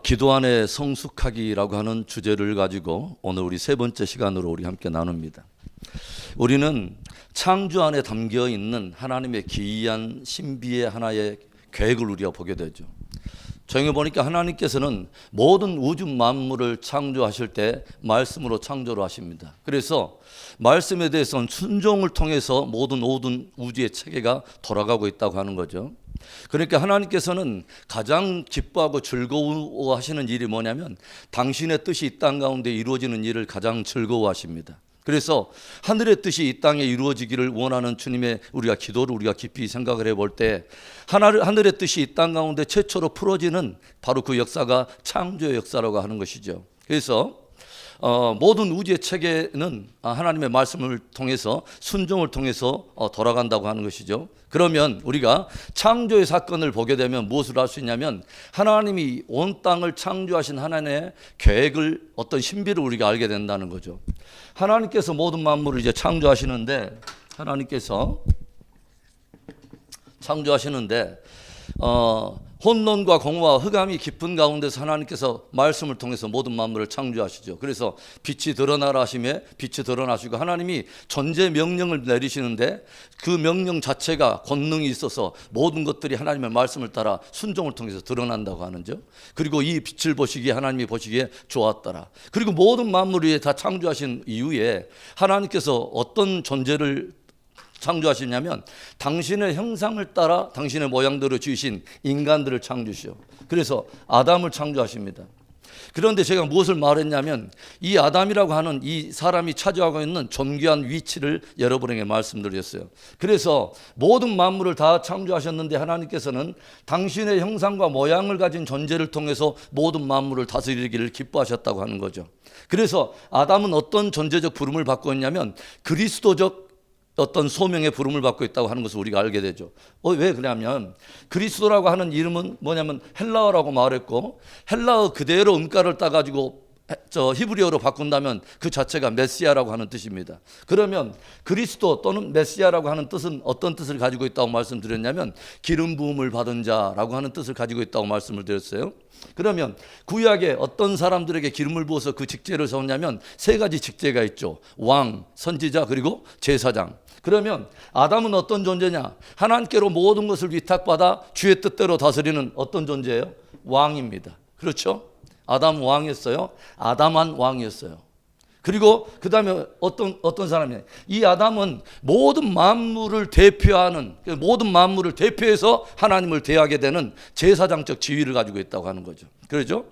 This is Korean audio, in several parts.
기도 안에 성숙하기라고 하는 주제를 가지고 오늘 우리 세 번째 시간으로 우리 함께 나눕니다. 우리는 창조 안에 담겨 있는 하나님의 기이한 신비의 하나의 계획을 우리가 보게 되죠. 저희 보니까 하나님께서는 모든 우주 만물을 창조하실 때 말씀으로 창조를 하십니다. 그래서 말씀에 대해서는 순종을 통해서 모든 우주의 체계가 돌아가고 있다고 하는 거죠. 그러니까 하나님께서는 가장 기뻐하고 즐거워하시는 일이 뭐냐면 당신의 뜻이 이 땅 가운데 이루어지는 일을 가장 즐거워하십니다. 그래서 하늘의 뜻이 이 땅에 이루어지기를 원하는 주님의 우리가 기도를 우리가 깊이 생각을 해볼 때 하늘의 뜻이 이 땅 가운데 최초로 풀어지는 바로 그 역사가 창조의 역사라고 하는 것이죠. 그래서 모든 우주의 체계는 하나님의 말씀을 통해서 순종을 통해서 돌아간다고 하는 것이죠. 그러면 우리가 창조의 사건을 보게 되면 무엇을 알 수 있냐면 하나님이 온 땅을 창조하신 하나님의 계획을 어떤 신비를 우리가 알게 된다는 거죠. 하나님께서 모든 만물을 이제 창조하시는데 혼돈과 공허와 흑암이 깊은 가운데서 하나님께서 말씀을 통해서 모든 만물을 창조하시죠. 그래서 빛이 드러나라 하시며 빛이 드러나시고 하나님이 존재 명령을 내리시는데 그 명령 자체가 권능이 있어서 모든 것들이 하나님의 말씀을 따라 순종을 통해서 드러난다고 하는죠. 그리고 이 빛을 보시기에 하나님이 보시기에 좋았더라. 그리고 모든 만물이 다 창조하신 이후에 하나님께서 어떤 존재를 창조하시냐면 당신의 형상을 따라 당신의 모양대로 지으신 인간들을 창조시오. 그래서 아담을 창조하십니다. 그런데 제가 무엇을 말했냐면 이 아담이라고 하는 이 사람이 차지하고 있는 존귀한 위치를 여러분에게 말씀드렸어요. 그래서 모든 만물을 다 창조하셨는데 하나님께서는 당신의 형상과 모양을 가진 존재를 통해서 모든 만물을 다스리기를 기뻐하셨다고 하는 거죠. 그래서 아담은 어떤 존재적 부름을 받고 있냐면 그리스도적 어떤 소명의 부름을 받고 있다고 하는 것을 우리가 알게 되죠. 왜 그러냐면 그리스도라고 하는 이름은 뭐냐면 헬라어라고 말했고 헬라어 그대로 음가를 따가지고 히브리어로 바꾼다면 그 자체가 메시아라고 하는 뜻입니다. 그러면 그리스도 또는 메시아라고 하는 뜻은 어떤 뜻을 가지고 있다고 말씀드렸냐면 기름 부음을 받은 자라고 하는 뜻을 가지고 있다고 말씀을 드렸어요. 그러면 구약에 어떤 사람들에게 기름을 부어서 그 직제를 세웠냐면 세 가지 직제가 있죠. 왕, 선지자, 그리고 제사장. 그러면 아담은 어떤 존재냐? 하나님께로 모든 것을 위탁받아 주의 뜻대로 다스리는 어떤 존재예요? 왕입니다. 그렇죠? 아담은 왕이었어요. 아담한 왕이었어요. 그리고 그 다음에 어떤 사람이에요? 이 아담은 모든 만물을 대표하는, 모든 만물을 대표해서 하나님을 대하게 되는 제사장적 지위를 가지고 있다고 하는 거죠. 그렇죠?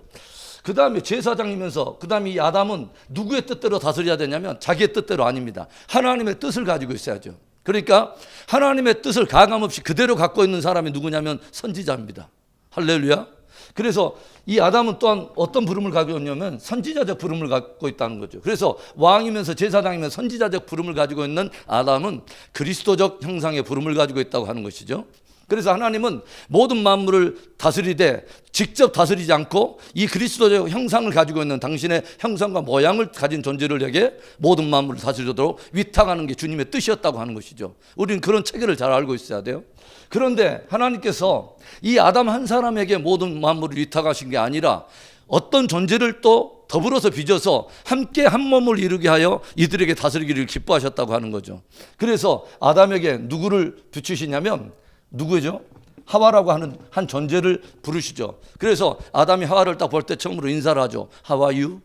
그 다음에 제사장이면서 그 다음에 이 아담은 누구의 뜻대로 다스려야 되냐면 자기의 뜻대로 아닙니다. 하나님의 뜻을 가지고 있어야죠. 그러니까 하나님의 뜻을 가감없이 그대로 갖고 있는 사람이 누구냐면 선지자입니다. 할렐루야. 그래서 이 아담은 또한 어떤 부름을 가지고 있냐면 선지자적 부름을 갖고 있다는 거죠. 그래서 왕이면서 제사장이면서 선지자적 부름을 가지고 있는 아담은 그리스도적 형상의 부름을 가지고 있다고 하는 것이죠. 그래서 하나님은 모든 만물을 다스리되 직접 다스리지 않고 이 그리스도적 형상을 가지고 있는 당신의 형상과 모양을 가진 존재들에게 모든 만물을 다스리도록 위탁하는 게 주님의 뜻이었다고 하는 것이죠. 우리는 그런 체계를 잘 알고 있어야 돼요. 그런데 하나님께서 이 아담 한 사람에게 모든 만물을 위탁하신 게 아니라 어떤 존재를 또 더불어서 빚어서 함께 한 몸을 이루게 하여 이들에게 다스리기를 기뻐하셨다고 하는 거죠. 그래서 아담에게 누구를 붙이시냐면 누구죠? 하와라고 하는 한 존재를 부르시죠. 그래서 아담이 하와를 딱 볼 때 처음으로 인사를 하죠. How are you?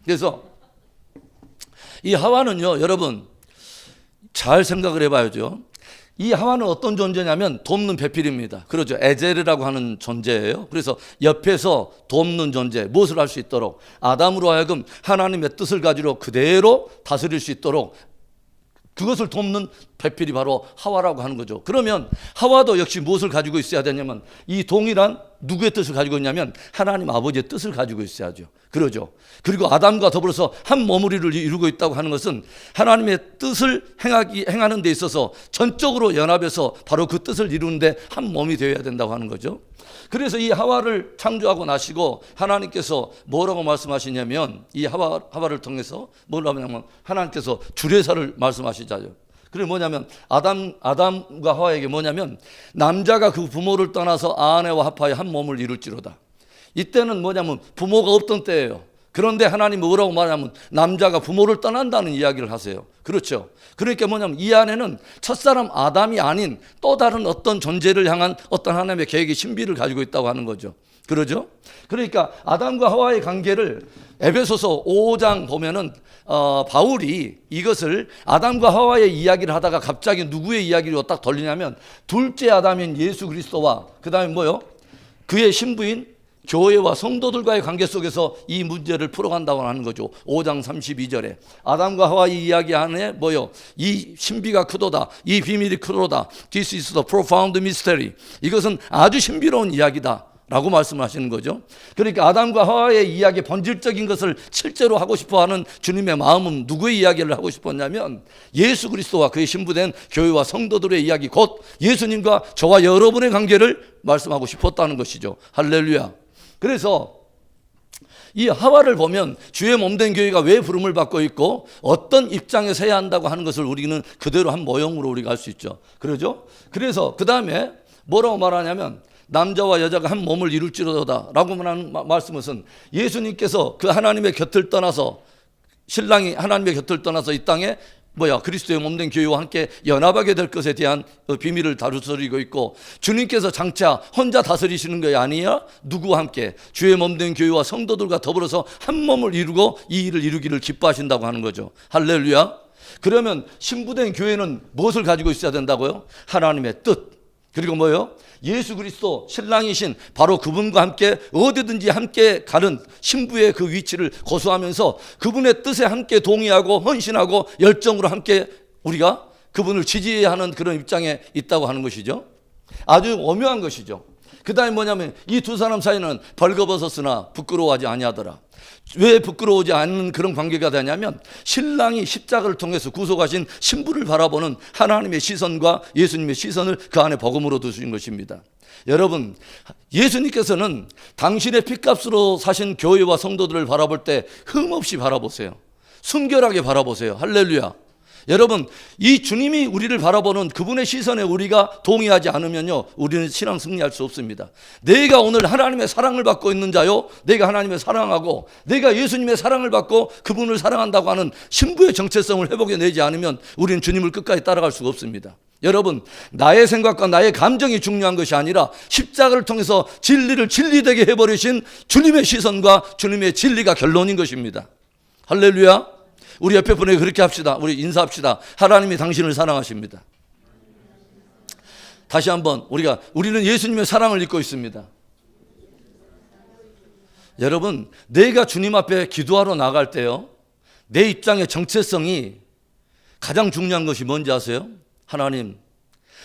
그래서 이 하와는요, 여러분 잘 생각을 해봐야죠. 이 하와는 어떤 존재냐면 돕는 배필입니다. 그렇죠. 에젤이라고 하는 존재예요. 그래서 옆에서 돕는 존재, 무엇을 할 수 있도록 아담으로 하여금 하나님의 뜻을 가지고 그대로 다스릴 수 있도록 그것을 돕는 배필이 바로 하와라고 하는 거죠. 그러면 하와도 역시 무엇을 가지고 있어야 되냐면 이 동일한 누구의 뜻을 가지고 있냐면 하나님 아버지의 뜻을 가지고 있어야죠. 그러죠. 그리고 아담과 더불어서 한 머무리를 이루고 있다고 하는 것은 하나님의 뜻을 행하는 데 있어서 전적으로 연합해서 바로 그 뜻을 이루는데 한 몸이 되어야 된다고 하는 거죠. 그래서 이 하와를 창조하고 나시고 하나님께서 뭐라고 말씀하시냐면 이 하와를 통해서 뭐라고 하냐면 하나님께서 주례사를 말씀하시자죠. 그게 뭐냐면 아담과 하와에게 뭐냐면 남자가 그 부모를 떠나서 아내와 합하여 한 몸을 이룰지로다. 이때는 뭐냐면 부모가 없던 때예요. 그런데 하나님은 뭐라고 말하냐면 남자가 부모를 떠난다는 이야기를 하세요. 그렇죠. 그러니까 뭐냐면 이 안에는 첫사람 아담이 아닌 또 다른 어떤 존재를 향한 어떤 하나님의 계획의 신비를 가지고 있다고 하는 거죠. 그러죠? 그러니까 아담과 하와의 관계를 에베소서 5장 보면은 바울이 이것을 아담과 하와의 이야기를 하다가 갑자기 누구의 이야기로 딱 돌리냐면 둘째 아담인 예수 그리스도와 그 다음에 뭐요? 그의 신부인 교회와 성도들과의 관계 속에서 이 문제를 풀어간다고 하는 거죠. 5장 32절에 아담과 하와의 이야기 안에 뭐요? 이 신비가 크도다. 이 비밀이 크도다. This is the profound mystery. 이것은 아주 신비로운 이야기다 라고 말씀하시는 거죠. 그러니까 아담과 하와의 이야기 본질적인 것을 실제로 하고 싶어하는 주님의 마음은 누구의 이야기를 하고 싶었냐면 예수 그리스도와 그의 신부된 교회와 성도들의 이야기, 곧 예수님과 저와 여러분의 관계를 말씀하고 싶었다는 것이죠. 할렐루야. 그래서 이 하와를 보면 주의 몸된 교회가 왜 부름을 받고 있고 어떤 입장에 서야 한다고 하는 것을 우리는 그대로 한 모형으로 우리가 알 수 있죠. 그러죠? 그래서 그 다음에 뭐라고 말하냐면 남자와 여자가 한 몸을 이룰지로다 라고 하는 말씀은 예수님께서 그 하나님의 곁을 떠나서 신랑이 하나님의 곁을 떠나서 이 땅에 그리스도의 몸된 교회와 함께 연합하게 될 것에 대한 비밀을 다루고 있고 주님께서 장차 혼자 다스리시는 것이 아니라 누구와 함께 주의 몸된 교회와 성도들과 더불어서 한 몸을 이루고 이 일을 이루기를 기뻐하신다고 하는 거죠. 할렐루야. 그러면 신부된 교회는 무엇을 가지고 있어야 된다고요? 하나님의 뜻. 그리고 예수 그리스도 신랑이신 바로 그분과 함께 어디든지 함께 가는 신부의 그 위치를 고수하면서 그분의 뜻에 함께 동의하고 헌신하고 열정으로 함께 우리가 그분을 지지해야 하는 그런 입장에 있다고 하는 것이죠. 아주 오묘한 것이죠. 그 다음에 뭐냐면 이 두 사람 사이는 벌거벗었으나 부끄러워하지 아니하더라. 왜 부끄러워하지 않는 그런 관계가 되냐면 신랑이 십자가를 통해서 구속하신 신부를 바라보는 하나님의 시선과 예수님의 시선을 그 안에 복음으로 두신 것입니다. 여러분, 예수님께서는 당신의 핏값으로 사신 교회와 성도들을 바라볼 때 흠없이 바라보세요. 순결하게 바라보세요. 할렐루야. 여러분, 이 주님이 우리를 바라보는 그분의 시선에 우리가 동의하지 않으면요, 우리는 신앙 승리할 수 없습니다. 내가 오늘 하나님의 사랑을 받고 있는 자요, 내가 하나님을 사랑하고 내가 예수님의 사랑을 받고 그분을 사랑한다고 하는 신부의 정체성을 회복해내지 않으면 우리는 주님을 끝까지 따라갈 수가 없습니다. 여러분, 나의 생각과 나의 감정이 중요한 것이 아니라 십자가를 통해서 진리를 진리되게 해버리신 주님의 시선과 주님의 진리가 결론인 것입니다. 할렐루야. 우리 옆에 분에게 그렇게 합시다. 우리 인사합시다. 하나님이 당신을 사랑하십니다. 다시 한번 우리는 예수님의 사랑을 잊고 있습니다. 여러분, 내가 주님 앞에 기도하러 나갈 때요, 내 입장의 정체성이 가장 중요한 것이 뭔지 아세요? 하나님,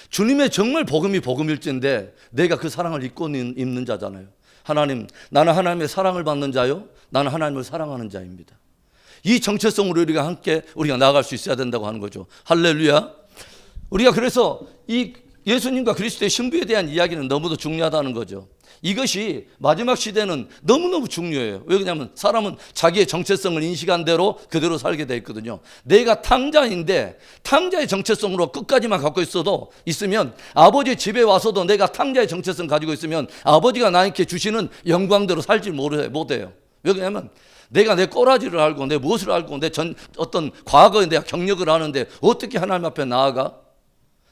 주님의 정말 복음이 복음일진데 내가 그 사랑을 잊고 있는 자잖아요. 하나님, 나는 하나님의 사랑을 받는 자요, 나는 하나님을 사랑하는 자입니다. 이 정체성으로 우리가 나아갈 수 있어야 된다고 하는 거죠. 할렐루야. 우리가 그래서 이 예수님과 그리스도의 신부에 대한 이야기는 너무도 중요하다는 거죠. 이것이 마지막 시대는 너무너무 중요해요. 왜 그러냐면 사람은 자기의 정체성을 인식한 대로 그대로 살게 돼 있거든요. 내가 탕자인데 탕자의 정체성으로 끝까지만 갖고 있으면 아버지 집에 와서도 내가 탕자의 정체성 가지고 있으면 아버지가 나에게 주시는 영광대로 살지 못해요. 왜 그러냐면 내가 내 꼬라지를 알고 내 무엇을 알고 내 어떤 과거에 내가 경력을 아는데 어떻게 하나님 앞에 나아가?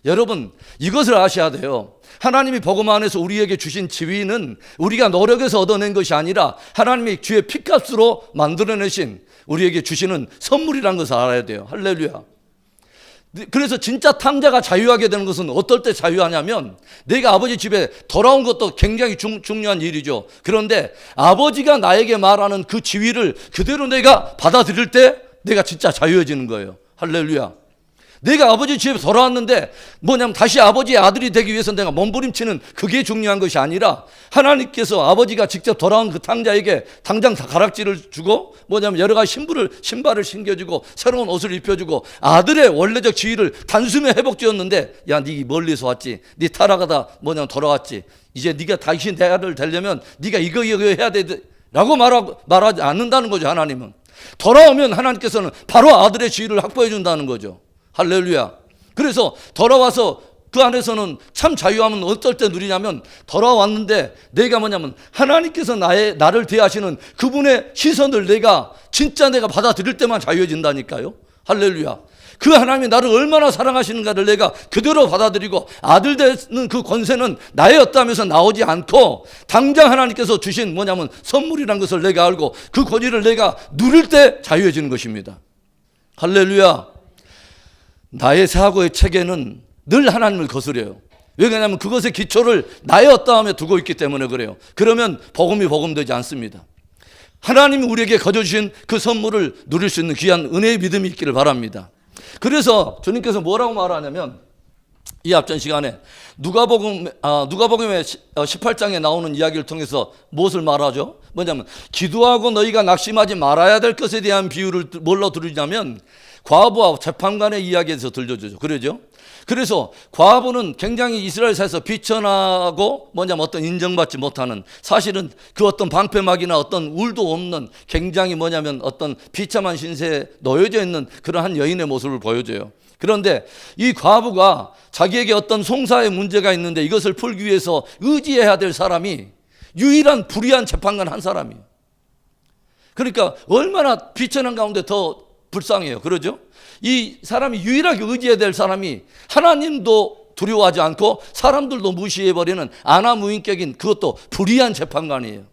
여러분, 이것을 아셔야 돼요. 하나님이 복음 안에서 우리에게 주신 지위는 우리가 노력해서 얻어낸 것이 아니라 하나님이 주의 피값으로 만들어내신 우리에게 주시는 선물이라는 것을 알아야 돼요. 할렐루야. 그래서 진짜 탕자가 자유하게 되는 것은 어떨 때 자유하냐면 내가 아버지 집에 돌아온 것도 굉장히 중요한 일이죠. 그런데 아버지가 나에게 말하는 그 지위를 그대로 내가 받아들일 때 내가 진짜 자유해지는 거예요. 할렐루야. 내가 아버지 집에 돌아왔는데 다시 아버지의 아들이 되기 위해서 내가 몸부림치는 그게 중요한 것이 아니라 하나님께서 아버지가 직접 돌아온 그 탕자에게 당장 가락지를 주고 여러 가지 신발을 신겨주고 새로운 옷을 입혀주고 아들의 원래적 지위를 단숨에 회복지었는데, 야, 네 멀리서 왔지, 네 타락하다 돌아왔지, 이제 네가 다시 내 아들 되려면 네가 이거 해야 돼 라고 말하지 않는다는 거죠. 하나님은 돌아오면 하나님께서는 바로 아들의 지위를 확보해 준다는 거죠. 할렐루야. 그래서 돌아와서 그 안에서는 참 자유함은 어떨 때 누리냐면, 돌아왔는데 내가 뭐냐면 하나님께서 나를 대하시는 그분의 시선을 내가 받아들일 때만 자유해진다니까요. 할렐루야. 그 하나님이 나를 얼마나 사랑하시는가를 내가 그대로 받아들이고, 아들 되는 그 권세는 나였다면서 나오지 않고 당장 하나님께서 주신 선물이란 것을 내가 알고 그 권위를 내가 누릴 때 자유해지는 것입니다. 할렐루야. 나의 사고의 체계는 늘 하나님을 거스려요. 왜 그러냐면 그것의 기초를 나의 어떠함에 두고 있기 때문에 그래요. 그러면 복음이 복음되지 않습니다. 하나님이 우리에게 거저주신 그 선물을 누릴 수 있는 귀한 은혜의 믿음이 있기를 바랍니다. 그래서 주님께서 뭐라고 말하냐면, 이 앞전 시간에 누가복음의 18장에 나오는 이야기를 통해서 무엇을 말하죠? 기도하고 너희가 낙심하지 말아야 될 것에 대한 비유를 뭘로 들으냐면 과부와 재판관의 이야기에서 들려주죠. 그러죠? 그래서 과부는 굉장히 이스라엘사에서 비천하고 어떤 인정받지 못하는, 사실은 그 어떤 방패막이나 어떤 울도 없는 굉장히 어떤 비참한 신세에 놓여져 있는 그러한 여인의 모습을 보여줘요. 그런데 이 과부가 자기에게 어떤 송사의 문제가 있는데 이것을 풀기 위해서 의지해야 될 사람이 유일한 불의한 재판관 한 사람이에요. 그러니까 얼마나 비천한 가운데 더 불쌍해요. 그러죠? 이 사람이 유일하게 의지해야 될 사람이 하나님도 두려워하지 않고 사람들도 무시해버리는 아나무인격인, 그것도 불의한 재판관이에요.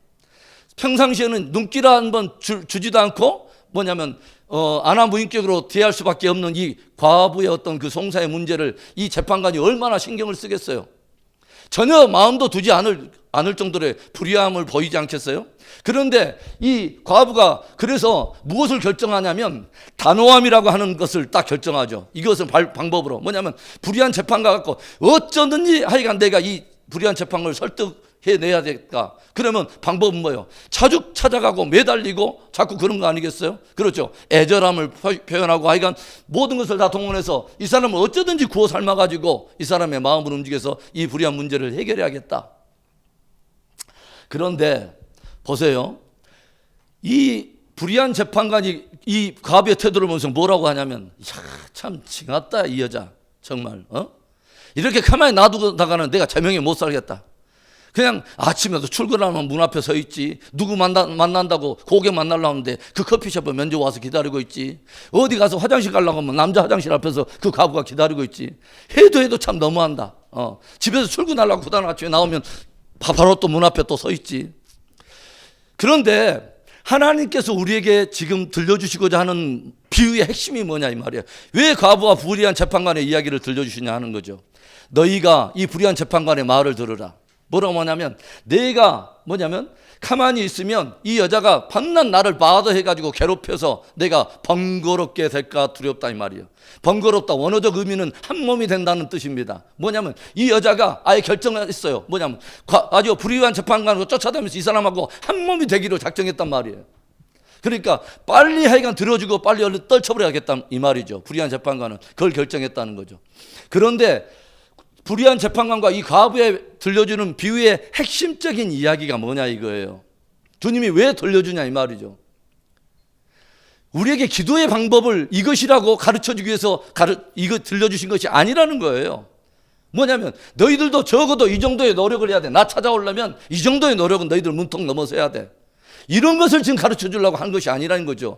평상시에는 눈길 한번 주지도 않고 아나무인격으로 대할 수밖에 없는 이 과부의 어떤 그 송사의 문제를 이 재판관이 얼마나 신경을 쓰겠어요. 전혀 마음도 두지 않을 정도의 불의함을 보이지 않겠어요? 그런데 이 과부가 그래서 무엇을 결정하냐면 단호함이라고 하는 것을 딱 결정하죠. 이것은 방법으로 불의한 재판관 갖고 어쩌든지 하여간 내가 이 불의한 재판관을 설득해내야 될까? 그러면 방법은 뭐예요? 자주 찾아가고 매달리고 자꾸 그런 거 아니겠어요? 그렇죠. 애절함을 표현하고 하여간 모든 것을 다 동원해서 이 사람을 어쩌든지 구워 삶아가지고 이 사람의 마음을 움직여서 이 불의한 문제를 해결해야겠다. 그런데 보세요. 이 불의한 재판관이 이 과부의 태도를 보면서 뭐라고 하냐면, 참 징하다 이 여자 정말 이렇게 가만히 놔두다가는 내가 제명에 못 살겠다. 그냥 아침에도 출근하면 문 앞에 서 있지, 누구 만난다고 고객 만나려고 하는데 그 커피숍에 먼저 와서 기다리고 있지, 어디 가서 화장실 가려고 하면 남자 화장실 앞에서 그 과부가 기다리고 있지. 해도 참 너무한다. 집에서 출근하려고 그다음 아침에 나오면 바로 또 문 앞에 또 서 있지. 그런데 하나님께서 우리에게 지금 들려주시고자 하는 비유의 핵심이 뭐냐 이 말이에요. 왜 과부와 불의한 재판관의 이야기를 들려주시냐 하는 거죠. 너희가 이 불의한 재판관의 말을 들으라. 뭐라고 하냐면, 내가 가만히 있으면 이 여자가 밤낮 나를 바더해가지고 괴롭혀서 내가 번거롭게 될까 두렵다 이 말이에요. 번거롭다 원어적 의미는 한 몸이 된다는 뜻입니다. 이 여자가 아예 결정했어요. 아주 불의한 재판관으로 쫓아다니면서 이 사람하고 한 몸이 되기로 작정했단 말이에요. 그러니까 빨리 하여간 들어주고 빨리 얼른 떨쳐버려야겠다 이 말이죠. 불의한 재판관은 그걸 결정했다는 거죠. 그런데 불의한 재판관과 이 과부에 들려주는 비유의 핵심적인 이야기가 뭐냐 이거예요. 주님이 왜 들려주냐 이 말이죠. 우리에게 기도의 방법을 이것이라고 가르쳐주기 위해서 이거 들려주신 것이 아니라는 거예요. 너희들도 적어도 이 정도의 노력을 해야 돼. 나 찾아오려면 이 정도의 노력은 너희들 문턱 넘어서 해야 돼. 이런 것을 지금 가르쳐주려고 한 것이 아니라는 거죠.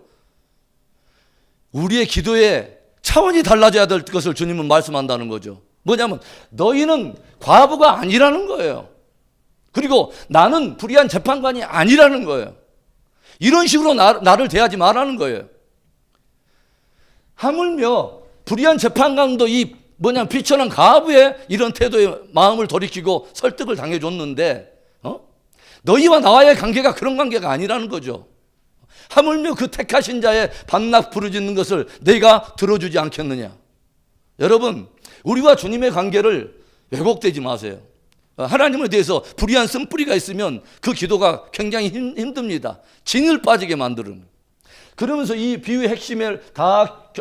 우리의 기도의 차원이 달라져야 될 것을 주님은 말씀한다는 거죠. 너희는 과부가 아니라는 거예요. 그리고 나는 불의한 재판관이 아니라는 거예요. 이런 식으로 나를 대하지 말라는 거예요. 하물며 불의한 재판관도 이 비천한 과부의 이런 태도에 마음을 돌이키고 설득을 당해줬는데 너희와 나와의 관계가 그런 관계가 아니라는 거죠. 하물며 그 택하신 자의 밤낮 부르짖는 것을 내가 들어주지 않겠느냐. 여러분, 우리와 주님의 관계를 왜곡되지 마세요. 하나님에 대해서 불의한 쓴뿌리가 있으면 그 기도가 굉장히 힘듭니다. 진을 빠지게 만드는. 그러면서 이 비유의 핵심을 다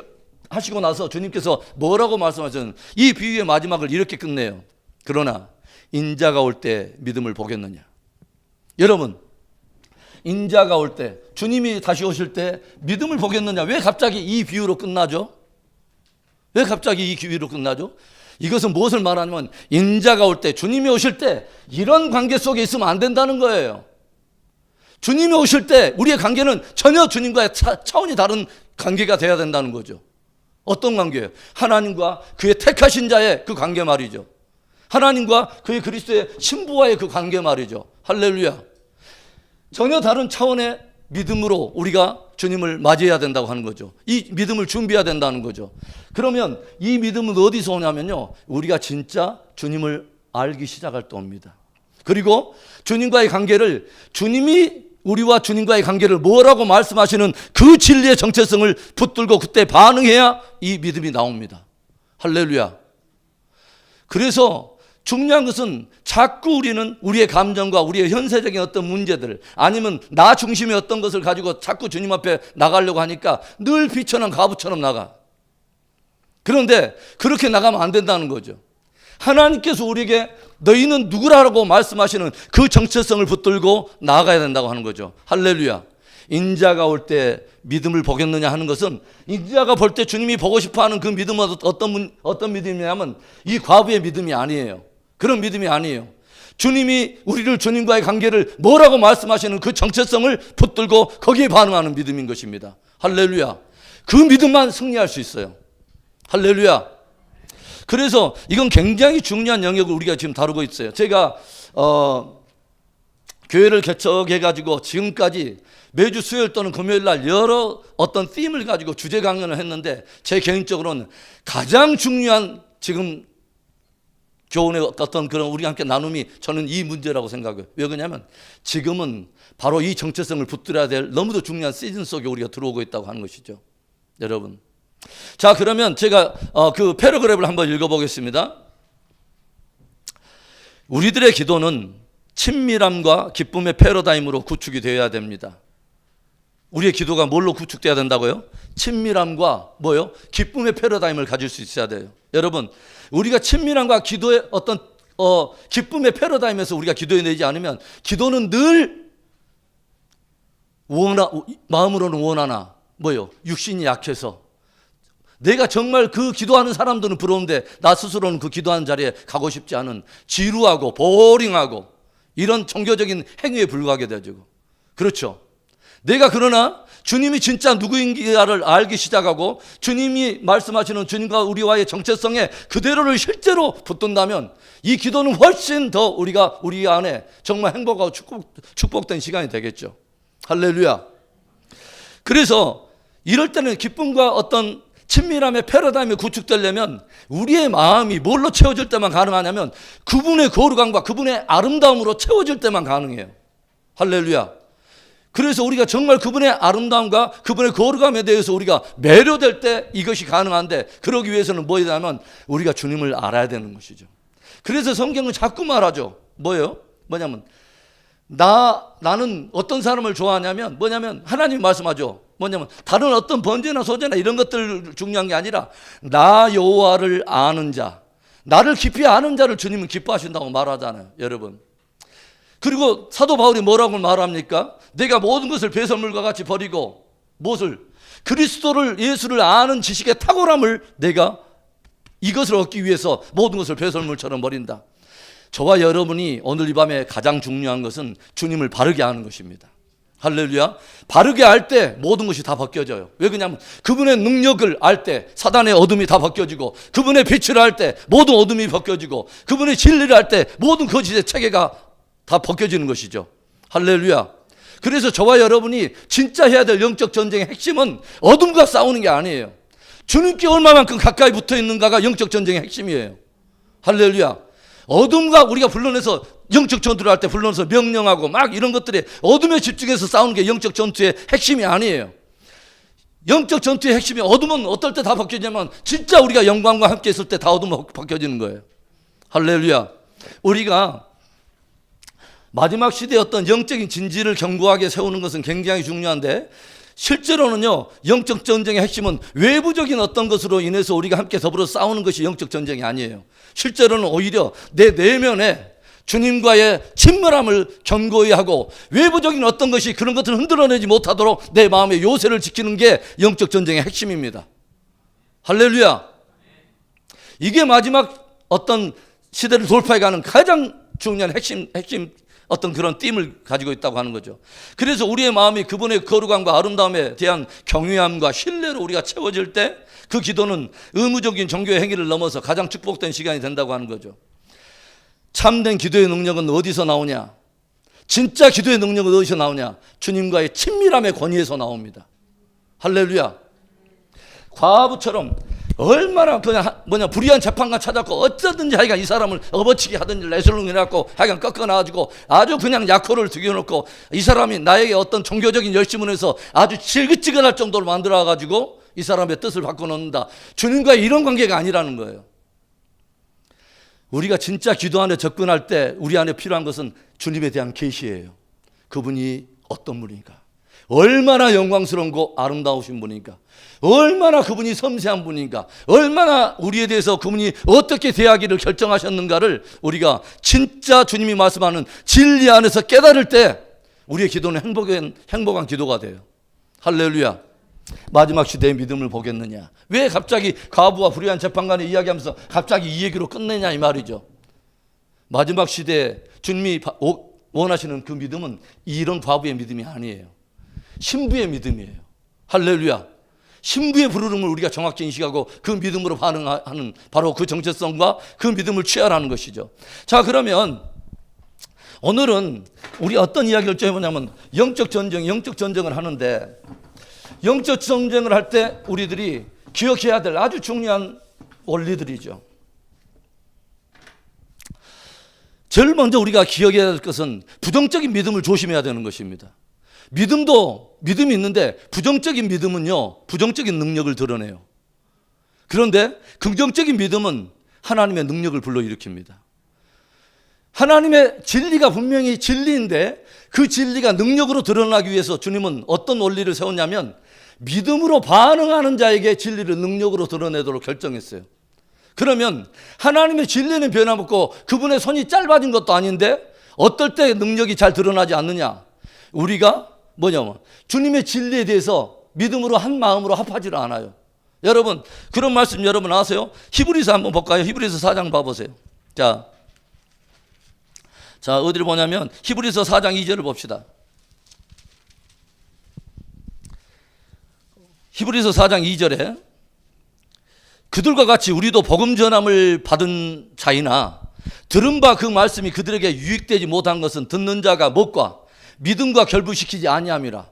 하시고 나서 주님께서 뭐라고 말씀하셨는지 이 비유의 마지막을 이렇게 끝내요. 그러나 인자가 올 때 믿음을 보겠느냐. 여러분, 인자가 올 때, 주님이 다시 오실 때 믿음을 보겠느냐. 왜 갑자기 이 비유로 끝나죠? 왜 갑자기 이 비유로 끝나죠? 이것은 무엇을 말하냐면 인자가 올 때, 주님이 오실 때 이런 관계 속에 있으면 안 된다는 거예요. 주님이 오실 때 우리의 관계는 전혀 주님과의 차원이 다른 관계가 돼야 된다는 거죠. 어떤 관계예요? 하나님과 그의 택하신 자의 그 관계 말이죠. 하나님과 그의 그리스도의 신부와의 그 관계 말이죠. 할렐루야. 전혀 다른 차원의 믿음으로 우리가 주님을 맞이해야 된다고 하는 거죠. 이 믿음을 준비해야 된다는 거죠. 그러면 이 믿음은 어디서 오냐면요, 우리가 진짜 주님을 알기 시작할 때 옵니다. 그리고 주님과의 관계를, 주님이 우리와 주님과의 관계를 뭐라고 말씀하시는 그 진리의 정체성을 붙들고 그때 반응해야 이 믿음이 나옵니다. 할렐루야. 그래서 중요한 것은 자꾸 우리는 우리의 감정과 우리의 현세적인 어떤 문제들, 아니면 나 중심의 어떤 것을 가지고 자꾸 주님 앞에 나가려고 하니까 늘 비천한 과부처럼 나가. 그런데 그렇게 나가면 안 된다는 거죠. 하나님께서 우리에게 너희는 누구라고 말씀하시는 그 정체성을 붙들고 나아가야 된다고 하는 거죠. 할렐루야. 인자가 올 때 믿음을 보겠느냐 하는 것은, 인자가 볼 때 주님이 보고 싶어하는 그 믿음은 어떤 믿음이냐면 이 과부의 믿음이 아니에요. 그런 믿음이 아니에요. 주님이 우리를, 주님과의 관계를 뭐라고 말씀하시는 그 정체성을 붙들고 거기에 반응하는 믿음인 것입니다. 할렐루야. 그 믿음만 승리할 수 있어요. 할렐루야. 그래서 이건 굉장히 중요한 영역을 우리가 지금 다루고 있어요. 제가 교회를 개척해가지고 지금까지 매주 수요일 또는 금요일 날 여러 어떤 팀을 가지고 주제 강연을 했는데, 제 개인적으로는 가장 중요한 지금 교훈의 어떤 그런 우리 함께 나눔이 저는 이 문제라고 생각해요. 왜 그러냐면 지금은 바로 이 정체성을 붙들어야 될 너무도 중요한 시즌 속에 우리가 들어오고 있다고 하는 것이죠. 여러분. 자, 그러면 제가 그 패러그래프를 한번 읽어보겠습니다. 우리들의 기도는 친밀함과 기쁨의 패러다임으로 구축이 되어야 됩니다. 우리의 기도가 뭘로 구축돼야 된다고요? 친밀함과 뭐요? 기쁨의 패러다임을 가질 수 있어야 돼요. 여러분, 우리가 친밀함과 기도의 어떤 기쁨의 패러다임에서 우리가 기도해내지 않으면, 기도는 늘 마음으로는 원하나 뭐요? 육신이 약해서, 내가 정말 그 기도하는 사람들은 부러운데 나 스스로는 그 기도하는 자리에 가고 싶지 않은, 지루하고 보링하고 이런 종교적인 행위에 불과하게 되죠. 그렇죠. 내가 그러나 주님이 진짜 누구인가를 알기 시작하고 주님이 말씀하시는 주님과 우리와의 정체성에 그대로를 실제로 붙든다면 이 기도는 훨씬 더 우리 안에 정말 행복하고 축복된 시간이 되겠죠. 할렐루야. 그래서 이럴 때는 기쁨과 어떤 친밀함의 패러다임이 구축되려면 우리의 마음이 뭘로 채워질 때만 가능하냐면 그분의 거룩함과 그분의 아름다움으로 채워질 때만 가능해요. 할렐루야. 그래서 우리가 정말 그분의 아름다움과 그분의 거룩함에 대해서 우리가 매료될 때 이것이 가능한데, 그러기 위해서는 뭐냐면 우리가 주님을 알아야 되는 것이죠. 그래서 성경은 자꾸 말하죠. 뭐냐면 나는 어떤 사람을 좋아하냐면 뭐냐면 하나님이 말씀하죠. 뭐냐면 다른 어떤 번제나 소제나 이런 것들 중요한 게 아니라 나 여호와를 아는 자, 나를 깊이 아는 자를 주님은 기뻐하신다고 말하잖아요. 여러분. 그리고 사도 바울이 뭐라고 말합니까? 내가 모든 것을 배설물과 같이 버리고 무엇을? 그리스도를, 예수를 아는 지식의 탁월함을 내가 이것을 얻기 위해서 모든 것을 배설물처럼 버린다. 저와 여러분이 오늘 이 밤에 가장 중요한 것은 주님을 바르게 아는 것입니다. 할렐루야. 바르게 알 때 모든 것이 다 벗겨져요. 왜 그러냐면 그분의 능력을 알 때 사단의 어둠이 다 벗겨지고, 그분의 빛을 알 때 모든 어둠이 벗겨지고, 그분의 진리를 알 때 모든 거짓의 체계가 다 벗겨지는 것이죠. 할렐루야. 그래서 저와 여러분이 진짜 해야 될 영적 전쟁의 핵심은 어둠과 싸우는 게 아니에요. 주님께 얼마만큼 가까이 붙어 있는가가 영적 전쟁의 핵심이에요. 할렐루야. 어둠과 우리가 불러내서 영적 전투를 할 때 불러내서 명령하고 막 이런 것들에 어둠에 집중해서 싸우는 게 영적 전투의 핵심이 아니에요. 영적 전투의 핵심이, 어둠은 어떨 때 다 벗겨지냐면 진짜 우리가 영광과 함께 있을 때 다 어둠은 벗겨지는 거예요. 할렐루야. 우리가 마지막 시대의 어떤 영적인 진지를 견고하게 세우는 것은 굉장히 중요한데, 실제로는요, 영적 전쟁의 핵심은 외부적인 어떤 것으로 인해서 우리가 함께 더불어 싸우는 것이 영적 전쟁이 아니에요. 실제로는 오히려 내 내면에 주님과의 친밀함을 견고히 하고 외부적인 어떤 것이 그런 것들을 흔들어내지 못하도록 내 마음의 요새를 지키는 게 영적 전쟁의 핵심입니다. 할렐루야. 이게 마지막 어떤 시대를 돌파해가는 가장 중요한 핵심 어떤 그런 띠임을 가지고 있다고 하는 거죠. 그래서 우리의 마음이 그분의 거룩함과 아름다움에 대한 경외함과 신뢰로 우리가 채워질 때 그 기도는 의무적인 종교의 행위를 넘어서 가장 축복된 시간이 된다고 하는 거죠. 참된 기도의 능력은 어디서 나오냐? 진짜 기도의 능력은 어디서 나오냐? 주님과의 친밀함의 권위에서 나옵니다. 할렐루야. 과부처럼 얼마나 그냥 불의한 재판관 찾았고 어쩌든지 하여간 이 사람을 업어치기 하든지 레슬링 해갖고 하여간 꺾어놔가지고 아주 그냥 약호를 죽여놓고 이 사람이 나에게 어떤 종교적인 열심을 해서 아주 지긋지긋할 정도로 만들어가지고 이 사람의 뜻을 바꿔놓는다. 주님과의 이런 관계가 아니라는 거예요. 우리가 진짜 기도 안에 접근할 때 우리 안에 필요한 것은 주님에 대한 계시예요. 그분이 어떤 분이니까, 얼마나 영광스러운고 아름다우신 분이니까, 얼마나 그분이 섬세한 분인가, 얼마나 우리에 대해서 그분이 어떻게 대하기를 결정하셨는가를 우리가 진짜 주님이 말씀하는 진리 안에서 깨달을 때 우리의 기도는 행복한 기도가 돼요. 할렐루야. 마지막 시대의 믿음을 보겠느냐. 왜 갑자기 과부와 불의한 재판관의 이야기하면서 갑자기 이 얘기로 끝내냐 이 말이죠. 마지막 시대에 주님이 원하시는 그 믿음은 이런 과부의 믿음이 아니에요. 신부의 믿음이에요. 할렐루야. 신부의 부르름을 우리가 정확히 인식하고 그 믿음으로 반응하는 바로 그 정체성과 그 믿음을 취하라는 것이죠. 자, 그러면 오늘은 우리 어떤 이야기를 좀 해보냐면 영적 전쟁을 하는데, 영적 전쟁을 할 때 우리들이 기억해야 될 아주 중요한 원리들이죠. 제일 먼저 우리가 기억해야 될 것은 부정적인 믿음을 조심해야 되는 것입니다. 믿음이 있는데 부정적인 믿음은요, 부정적인 능력을 드러내요. 그런데 긍정적인 믿음은 하나님의 능력을 불러일으킵니다. 하나님의 진리가 분명히 진리인데 그 진리가 능력으로 드러나기 위해서 주님은 어떤 원리를 세웠냐면 믿음으로 반응하는 자에게 진리를 능력으로 드러내도록 결정했어요. 그러면 하나님의 진리는 변함없고 그분의 손이 짧아진 것도 아닌데 어떨 때 능력이 잘 드러나지 않느냐? 우리가 주님의 진리에 대해서 믿음으로 한 마음으로 합하지를 않아요. 여러분, 그런 말씀 여러분 아세요? 히브리서 한번 볼까요? 히브리서 4장 봐보세요. 자, 어디를 보냐면 히브리서 4장 2절을 봅시다. 히브리서 4장 2절에 그들과 같이 우리도 복음 전함을 받은 자이나 들은 바 그 말씀이 그들에게 유익되지 못한 것은 듣는 자가 못과 믿음과 결부시키지 아니함이라.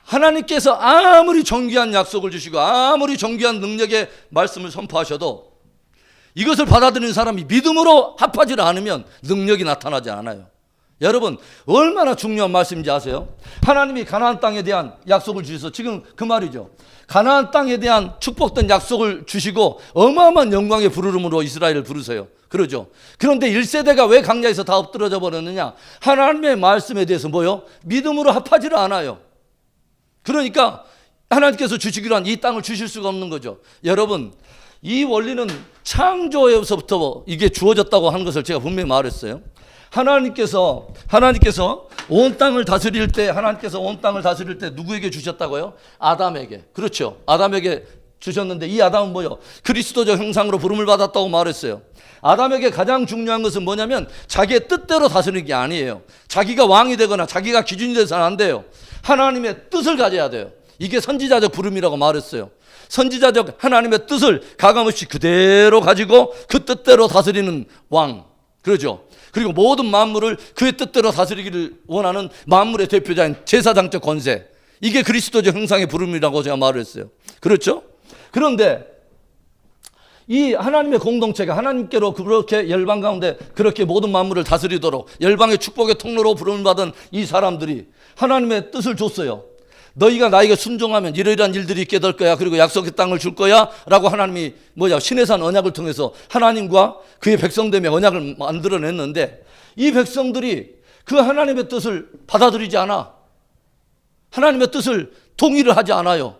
하나님께서 아무리 존귀한 약속을 주시고 아무리 존귀한 능력의 말씀을 선포하셔도 이것을 받아들이는 사람이 믿음으로 합하지 않으면 능력이 나타나지 않아요. 여러분, 얼마나 중요한 말씀인지 아세요? 하나님이 가나안 땅에 대한 약속을 주셔서 지금 그 말이죠. 가나안 땅에 대한 축복된 약속을 주시고 어마어마한 영광의 부르름으로 이스라엘을 부르세요. 그러죠. 그런데 1세대가 왜 강야에서 다 엎드러져 버렸느냐? 하나님의 말씀에 대해서 믿음으로 합하지를 않아요. 그러니까 하나님께서 주시기로 한 이 땅을 주실 수가 없는 거죠. 여러분, 이 원리는 창조에서부터 이게 주어졌다고 하는 것을 제가 분명히 말했어요. 하나님께서 온 땅을 다스릴 때 누구에게 주셨다고요? 아담에게. 그렇죠. 아담에게 주셨는데 이 아담은 그리스도적 형상으로 부름을 받았다고 말했어요. 아담에게 가장 중요한 것은 뭐냐면 자기의 뜻대로 다스리는 게 아니에요. 자기가 왕이 되거나 자기가 기준이 돼서는 안 돼요. 하나님의 뜻을 가져야 돼요. 이게 선지자적 부름이라고 말했어요. 선지자적 하나님의 뜻을 가감없이 그대로 가지고 그 뜻대로 다스리는 왕. 그러죠. 그리고 모든 만물을 그의 뜻대로 다스리기를 원하는 만물의 대표자인 제사장적 권세. 이게 그리스도적 형상의 부름이라고 제가 말을 했어요. 그렇죠? 그런데 이 하나님의 공동체가 하나님께로 그렇게 열방 가운데 그렇게 모든 만물을 다스리도록 열방의 축복의 통로로 부름을 받은 이 사람들이 하나님의 뜻을 줬어요. 너희가 나에게 순종하면 이러이러한 일들이 있게 될 거야. 그리고 약속의 땅을 줄 거야. 라고 하나님이 시내산 언약을 통해서 하나님과 그의 백성됨의 언약을 만들어냈는데 이 백성들이 그 하나님의 뜻을 받아들이지 않아. 하나님의 뜻을 동의를 하지 않아요.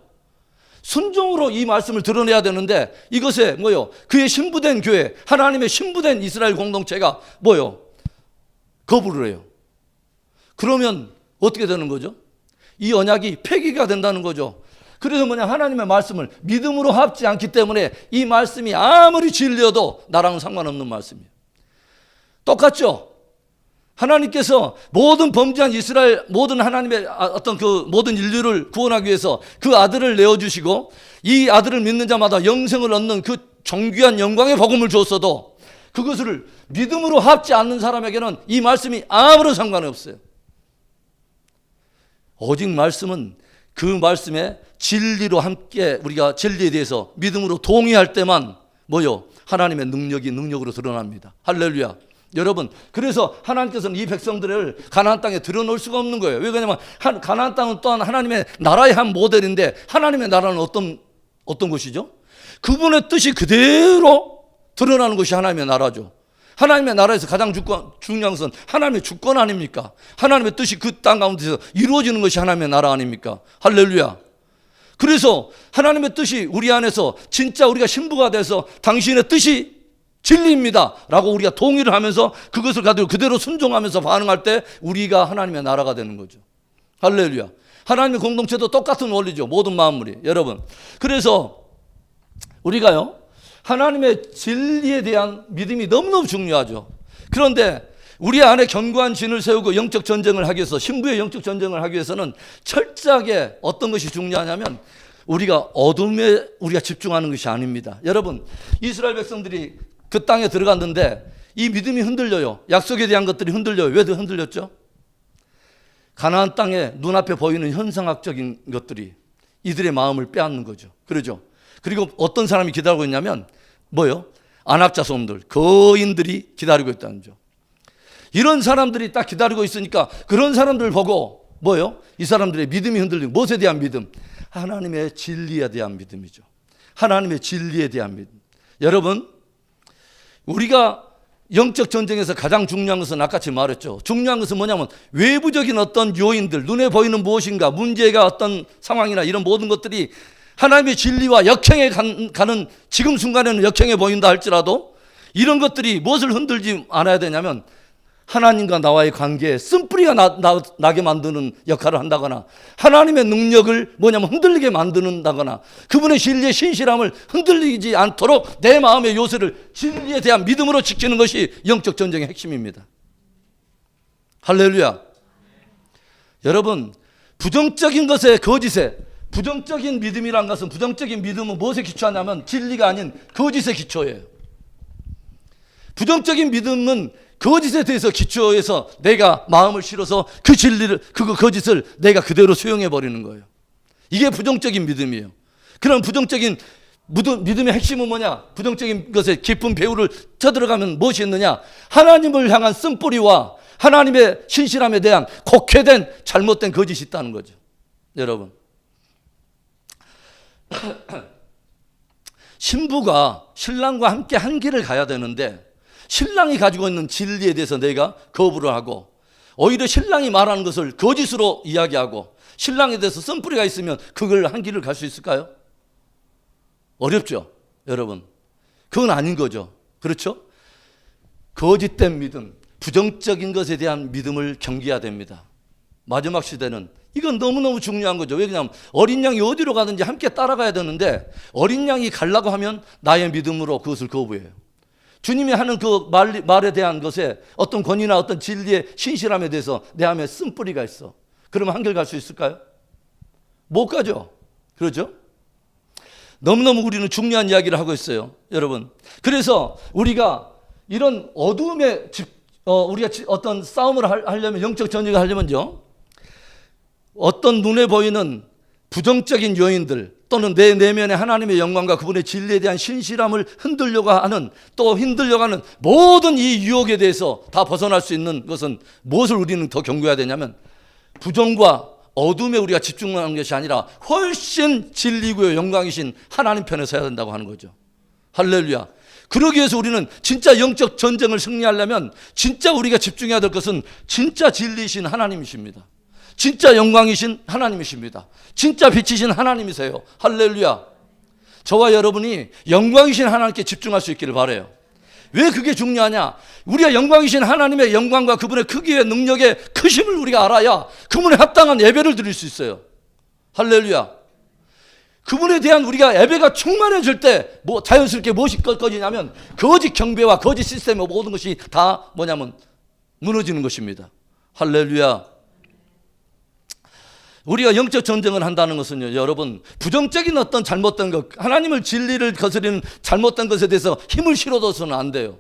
순종으로 이 말씀을 드러내야 되는데 이것에 그의 신부된 교회, 하나님의 신부된 이스라엘 공동체가 거부를 해요. 그러면 어떻게 되는 거죠? 이 언약이 폐기가 된다는 거죠. 그래서 뭐냐, 하나님의 말씀을 믿음으로 합지 않기 때문에 이 말씀이 아무리 진리여도 나랑은 상관없는 말씀이에요. 똑같죠? 하나님께서 모든 범죄한 이스라엘, 모든 하나님의 어떤 그 모든 인류를 구원하기 위해서 그 아들을 내어주시고 이 아들을 믿는 자마다 영생을 얻는 그 존귀한 영광의 복음을 줬어도 그것을 믿음으로 합지 않는 사람에게는 이 말씀이 아무런 상관이 없어요. 오직 말씀은 그 말씀에 진리로 함께 우리가 진리에 대해서 믿음으로 동의할 때만 뭐요? 하나님의 능력이 능력으로 드러납니다. 할렐루야. 여러분, 그래서 하나님께서는 이 백성들을 가나안 땅에 들여놓을 수가 없는 거예요. 왜 그러냐면 가나안 땅은 또한 하나님의 나라의 한 모델인데 하나님의 나라는 어떤 것이죠? 그분의 뜻이 그대로 드러나는 것이 하나님의 나라죠. 하나님의 나라에서 가장 중요한 것은 하나님의 주권 아닙니까? 하나님의 뜻이 그 땅 가운데서 이루어지는 것이 하나님의 나라 아닙니까? 할렐루야. 그래서 하나님의 뜻이 우리 안에서 진짜 우리가 신부가 돼서 당신의 뜻이 진리입니다 라고 우리가 동의를 하면서 그것을 가지고 그대로 순종하면서 반응할 때 우리가 하나님의 나라가 되는 거죠. 할렐루야. 하나님의 공동체도 똑같은 원리죠. 모든 만물이. 여러분, 그래서 우리가요, 하나님의 진리에 대한 믿음이 너무너무 중요하죠. 그런데 우리 안에 견고한 진을 세우고 영적 전쟁을 하기 위해서, 신부의 영적 전쟁을 하기 위해서는 철저하게 어떤 것이 중요하냐면 우리가 어둠에 우리가 집중하는 것이 아닙니다. 여러분, 이스라엘 백성들이 그 땅에 들어갔는데 이 믿음이 흔들려요. 약속에 대한 것들이 흔들려요. 왜 흔들렸죠? 가나안 땅에 눈앞에 보이는 현상학적인 것들이 이들의 마음을 빼앗는 거죠. 그러죠. 그리고 어떤 사람이 기다리고 있냐면 뭐요? 안악자손들, 거인들이 기다리고 있다는 거죠. 이런 사람들이 딱 기다리고 있으니까 그런 사람들 보고 뭐요? 이 사람들의 믿음이 흔들리고, 무엇에 대한 믿음? 하나님의 진리에 대한 믿음이죠. 하나님의 진리에 대한 믿음. 여러분, 우리가 영적 전쟁에서 가장 중요한 것은 아까처 말했죠. 중요한 것은 뭐냐면 외부적인 어떤 요인들, 눈에 보이는 무엇인가, 문제가 어떤 상황이나 이런 모든 것들이 하나님의 진리와 역행해 가는 지금 순간에는 역행해 보인다 할지라도 이런 것들이 무엇을 흔들지 않아야 되냐면 하나님과 나와의 관계에 쓴뿌리가 나게 만드는 역할을 한다거나 하나님의 능력을 뭐냐면 흔들리게 만드는다거나 그분의 진리의 신실함을 흔들리지 않도록 내 마음의 요새를 진리에 대한 믿음으로 지키는 것이 영적 전쟁의 핵심입니다. 할렐루야. 여러분, 부정적인 것에 거짓에, 부정적인 믿음이란 것은, 부정적인 믿음은 무엇에 기초하냐면 진리가 아닌 거짓에 기초해요. 부정적인 믿음은 거짓에 대해서 기초해서 내가 마음을 실어서 그 진리를, 그 거짓을 내가 그대로 수용해 버리는 거예요. 이게 부정적인 믿음이에요. 그런 부정적인 믿음의 핵심은 뭐냐? 부정적인 것에 깊은 배후를 쳐들어가면 무엇이 있느냐? 하나님을 향한 쓴뿌리와 하나님의 신실함에 대한 곡해된 잘못된 거짓이 있다는 거죠. 여러분, 신부가 신랑과 함께 한 길을 가야 되는데 신랑이 가지고 있는 진리에 대해서 내가 거부를 하고 오히려 신랑이 말하는 것을 거짓으로 이야기하고 신랑에 대해서 쓴뿌리가 있으면 그걸 한 길을 갈 수 있을까요? 어렵죠, 여러분. 그건 아닌 거죠. 그렇죠? 거짓된 믿음, 부정적인 것에 대한 믿음을 경계해야 됩니다. 마지막 시대는 이건 너무너무 중요한 거죠. 왜 그러냐면 어린 양이 어디로 가든지 함께 따라가야 되는데 어린 양이 가려고 하면 나의 믿음으로 그것을 거부해요. 주님이 하는 그 말에 대한 것에 어떤 권위나 어떤 진리의 신실함에 대해서 내 안에 쓴뿌리가 있어. 그러면 한결 갈 수 있을까요? 못 가죠. 그렇죠? 너무너무 우리는 중요한 이야기를 하고 있어요, 여러분. 그래서 우리가 이런 어두움에 우리가 어떤 싸움을 하려면, 영적 전쟁을 하려면요, 어떤 눈에 보이는 부정적인 요인들 또는 내 내면의 하나님의 영광과 그분의 진리에 대한 신실함을 흔들려고 하는, 또 흔들려고 하는 모든 이 유혹에 대해서 다 벗어날 수 있는 것은 무엇을 우리는 더 경고해야 되냐면 부정과 어둠에 우리가 집중하는 것이 아니라 훨씬 진리고요 영광이신 하나님 편에 서야 된다고 하는 거죠. 할렐루야. 그러기 위해서 우리는 진짜 영적 전쟁을 승리하려면 진짜 우리가 집중해야 될 것은 진짜 진리이신 하나님이십니다. 진짜 영광이신 하나님이십니다. 진짜 빛이신 하나님이세요. 할렐루야. 저와 여러분이 영광이신 하나님께 집중할 수 있기를 바라요. 왜 그게 중요하냐? 우리가 영광이신 하나님의 영광과 그분의 크기의 능력의 크심을 우리가 알아야 그분에 합당한 예배를 드릴 수 있어요. 할렐루야. 그분에 대한 우리가 예배가 충만해질 때 자연스럽게 무엇이 꺼지냐면 거짓 경배와 거짓 시스템의 모든 것이 다 뭐냐면 무너지는 것입니다. 할렐루야. 우리가 영적 전쟁을 한다는 것은요, 여러분, 부정적인 어떤 잘못된 것, 하나님을 진리를 거스리는 잘못된 것에 대해서 힘을 실어둬서는 안 돼요.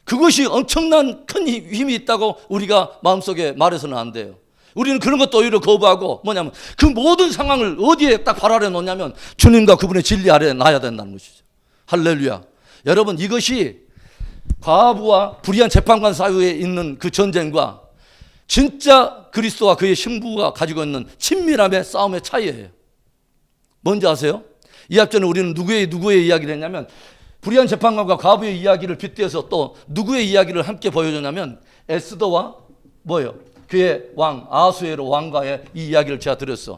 그것이 엄청난 큰 힘이 있다고 우리가 마음속에 말해서는 안 돼요. 우리는 그런 것도 오히려 거부하고 뭐냐면 그 모든 상황을 어디에 딱 발 아래 놓냐면 주님과 그분의 진리 아래에 놔야 된다는 것이죠. 할렐루야. 여러분, 이것이 과부와 불의한 재판관 사이에 있는 그 전쟁과 진짜 그리스도와 그의 신부가 가지고 있는 친밀함의 싸움의 차이예요. 뭔지 아세요? 이 앞전에 우리는 누구의 이야기를 했냐면 불의한 재판관과 과부의 이야기를 빗대어서 또 누구의 이야기를 함께 보여줬냐면 에스더와 뭐예요? 그의 왕 아하수에로 왕과의 이 이야기를 제가 드렸어.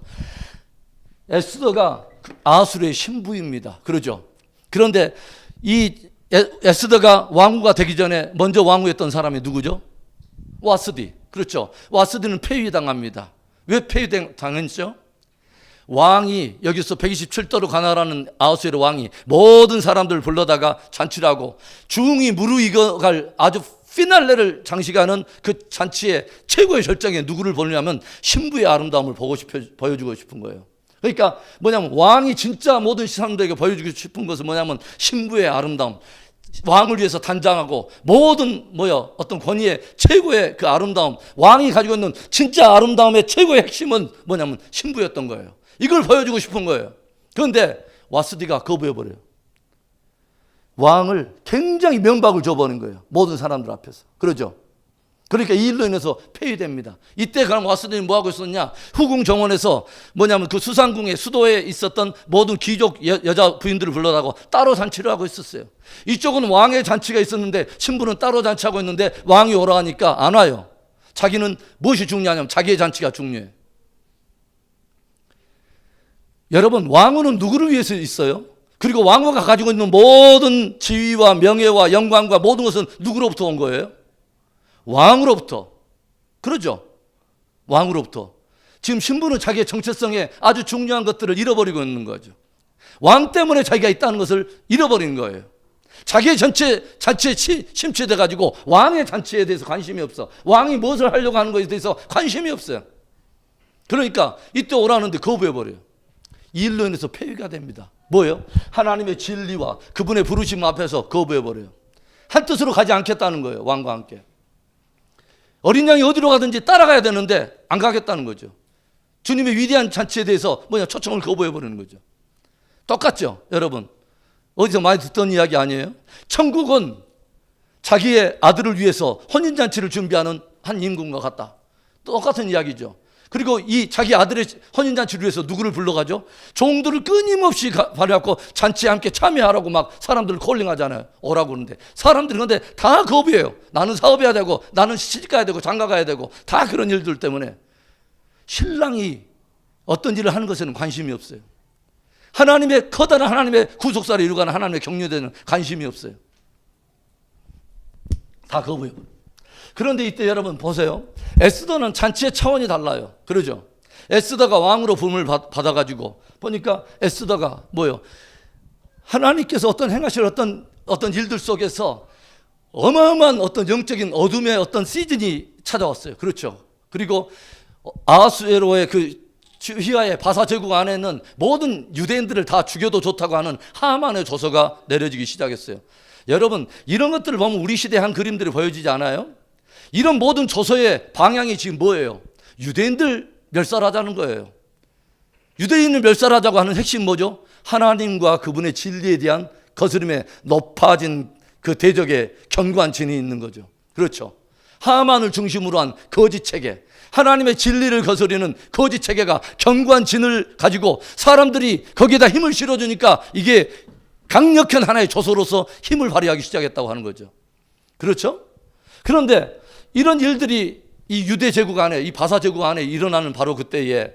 에스더가 아하수르의 신부입니다. 그러죠? 그런데 이 에스더가 왕후가 되기 전에 먼저 왕후했던 사람이 누구죠? 와스디. 그렇죠? 와스디는 폐위당합니다. 왜 폐위당했죠? 왕이 여기서 127도로 가나라는 아하수에로 왕이 모든 사람들을 불러다가 잔치를 하고 중이 무르익어갈 아주 피날레를 장식하는 그 잔치의 최고의 절정에 누구를 보느냐면 신부의 아름다움을 보여주고 싶은 거예요. 그러니까 뭐냐면 왕이 진짜 모든 사람들에게 보여주고 싶은 것은 뭐냐면 신부의 아름다움, 왕을 위해서 단장하고 모든 어떤 권위의 최고의 그 아름다움, 왕이 가지고 있는 진짜 아름다움의 최고의 핵심은 뭐냐면 신부였던 거예요. 이걸 보여주고 싶은 거예요. 그런데 와스디가 거부해버려요. 왕을 굉장히 면박을 줘버린 거예요. 모든 사람들 앞에서. 그러죠? 그러니까 이 일로 인해서 폐위됩니다. 이때 그럼 와스디는 뭐하고 있었냐? 후궁 정원에서 뭐냐면 그 수상궁의 수도에 있었던 모든 귀족 여자 부인들을 불러다가 따로 잔치를 하고 있었어요. 이쪽은 왕의 잔치가 있었는데 신부는 따로 잔치하고 있는데 왕이 오라 하니까 안 와요. 자기는 무엇이 중요하냐면 자기의 잔치가 중요해요. 여러분, 왕후는 누구를 위해서 있어요? 그리고 왕후가 가지고 있는 모든 지위와 명예와 영광과 모든 것은 누구로부터 온 거예요? 왕으로부터. 그러죠? 왕으로부터. 지금 신부는 자기의 정체성에 아주 중요한 것들을 잃어버리고 있는 거죠. 왕 때문에 자기가 있다는 것을 잃어버린 거예요. 자기의 잔치에 심취돼 가지고 왕의 잔치에 대해서 관심이 없어. 왕이 무엇을 하려고 하는 것에 대해서 관심이 없어요. 그러니까 이때 오라는데 거부해버려요. 이 일로 인해서 폐위가 됩니다. 뭐예요? 하나님의 진리와 그분의 부르심 앞에서 거부해버려요. 한 뜻으로 가지 않겠다는 거예요. 왕과 함께. 어린 양이 어디로 가든지 따라가야 되는데 안 가겠다는 거죠. 주님의 위대한 잔치에 대해서 초청을 거부해버리는 거죠. 똑같죠, 여러분? 어디서 많이 듣던 이야기 아니에요? 천국은 자기의 아들을 위해서 혼인잔치를 준비하는 한 임금과 같다. 똑같은 이야기죠. 그리고 이 자기 아들의 혼인잔치를 위해서 누구를 불러가죠? 종들을 끊임없이 발휘하고 잔치에 함께 참여하라고 막 사람들을 콜링하잖아요. 오라고 그러는데 사람들이 근데 다 거부해요. 나는 사업해야 되고 나는 시집가야 되고 장가가야 되고 다 그런 일들 때문에 신랑이 어떤 일을 하는 것에는 관심이 없어요. 하나님의 커다란 하나님의 구속사를 이루가는 하나님의 경륜에는 관심이 없어요. 다 거부해요. 그런데 이때 여러분 보세요. 에스더는 잔치의 차원이 달라요. 그러죠? 에스더가 왕으로 부름을 받아가지고 보니까 에스더가 뭐예요? 하나님께서 행하실 어떤 일들 속에서 어마어마한 어떤 영적인 어둠의 어떤 시즌이 찾아왔어요. 그렇죠? 그리고 아하수에로의 그 휘하의 바사 제국 안에는 모든 유대인들을 다 죽여도 좋다고 하는 하만의 조서가 내려지기 시작했어요. 여러분, 이런 것들을 보면 우리 시대의 한 그림들이 보여지지 않아요? 이런 모든 조서의 방향이 지금 뭐예요? 유대인들 멸살하자는 거예요. 유대인을 멸살하자고 하는 핵심 뭐죠? 하나님과 그분의 진리에 대한 거스름에 높아진 그 대적의 견고한 진이 있는 거죠. 그렇죠? 하만을 중심으로 한 거짓 체계, 하나님의 진리를 거스르는 거짓 체계가 견고한 진을 가지고 사람들이 거기에다 힘을 실어주니까 이게 강력한 하나의 조서로서 힘을 발휘하기 시작했다고 하는 거죠. 그렇죠? 그런데 이런 일들이 이 유대 제국 안에, 이 바사 제국 안에 일어나는 바로 그때에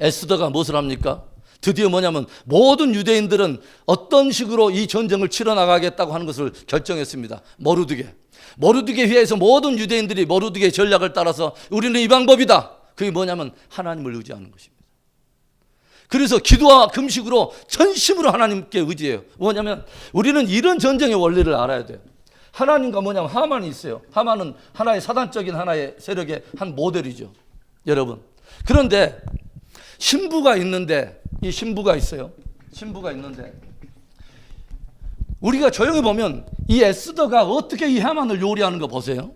에스더가 무엇을 합니까? 드디어 뭐냐면 모든 유대인들은 어떤 식으로 이 전쟁을 치러나가겠다고 하는 것을 결정했습니다. 모르드게 휘하에서 모든 유대인들이 모르드게의 전략을 따라서 우리는 이 방법이다. 그게 뭐냐면 하나님을 의지하는 것입니다. 그래서 기도와 금식으로 전심으로 하나님께 의지해요. 뭐냐면 우리는 이런 전쟁의 원리를 알아야 돼요. 하나님과 뭐냐면 하만이 있어요. 하만은 하나의 사단적인 하나의 세력의 한 모델이죠. 여러분. 그런데 신부가 있는데, 이 신부가 있어요. 신부가 있는데 우리가 조용히 보면 이 에스더가 어떻게 이 하만을 요리하는 거 보세요.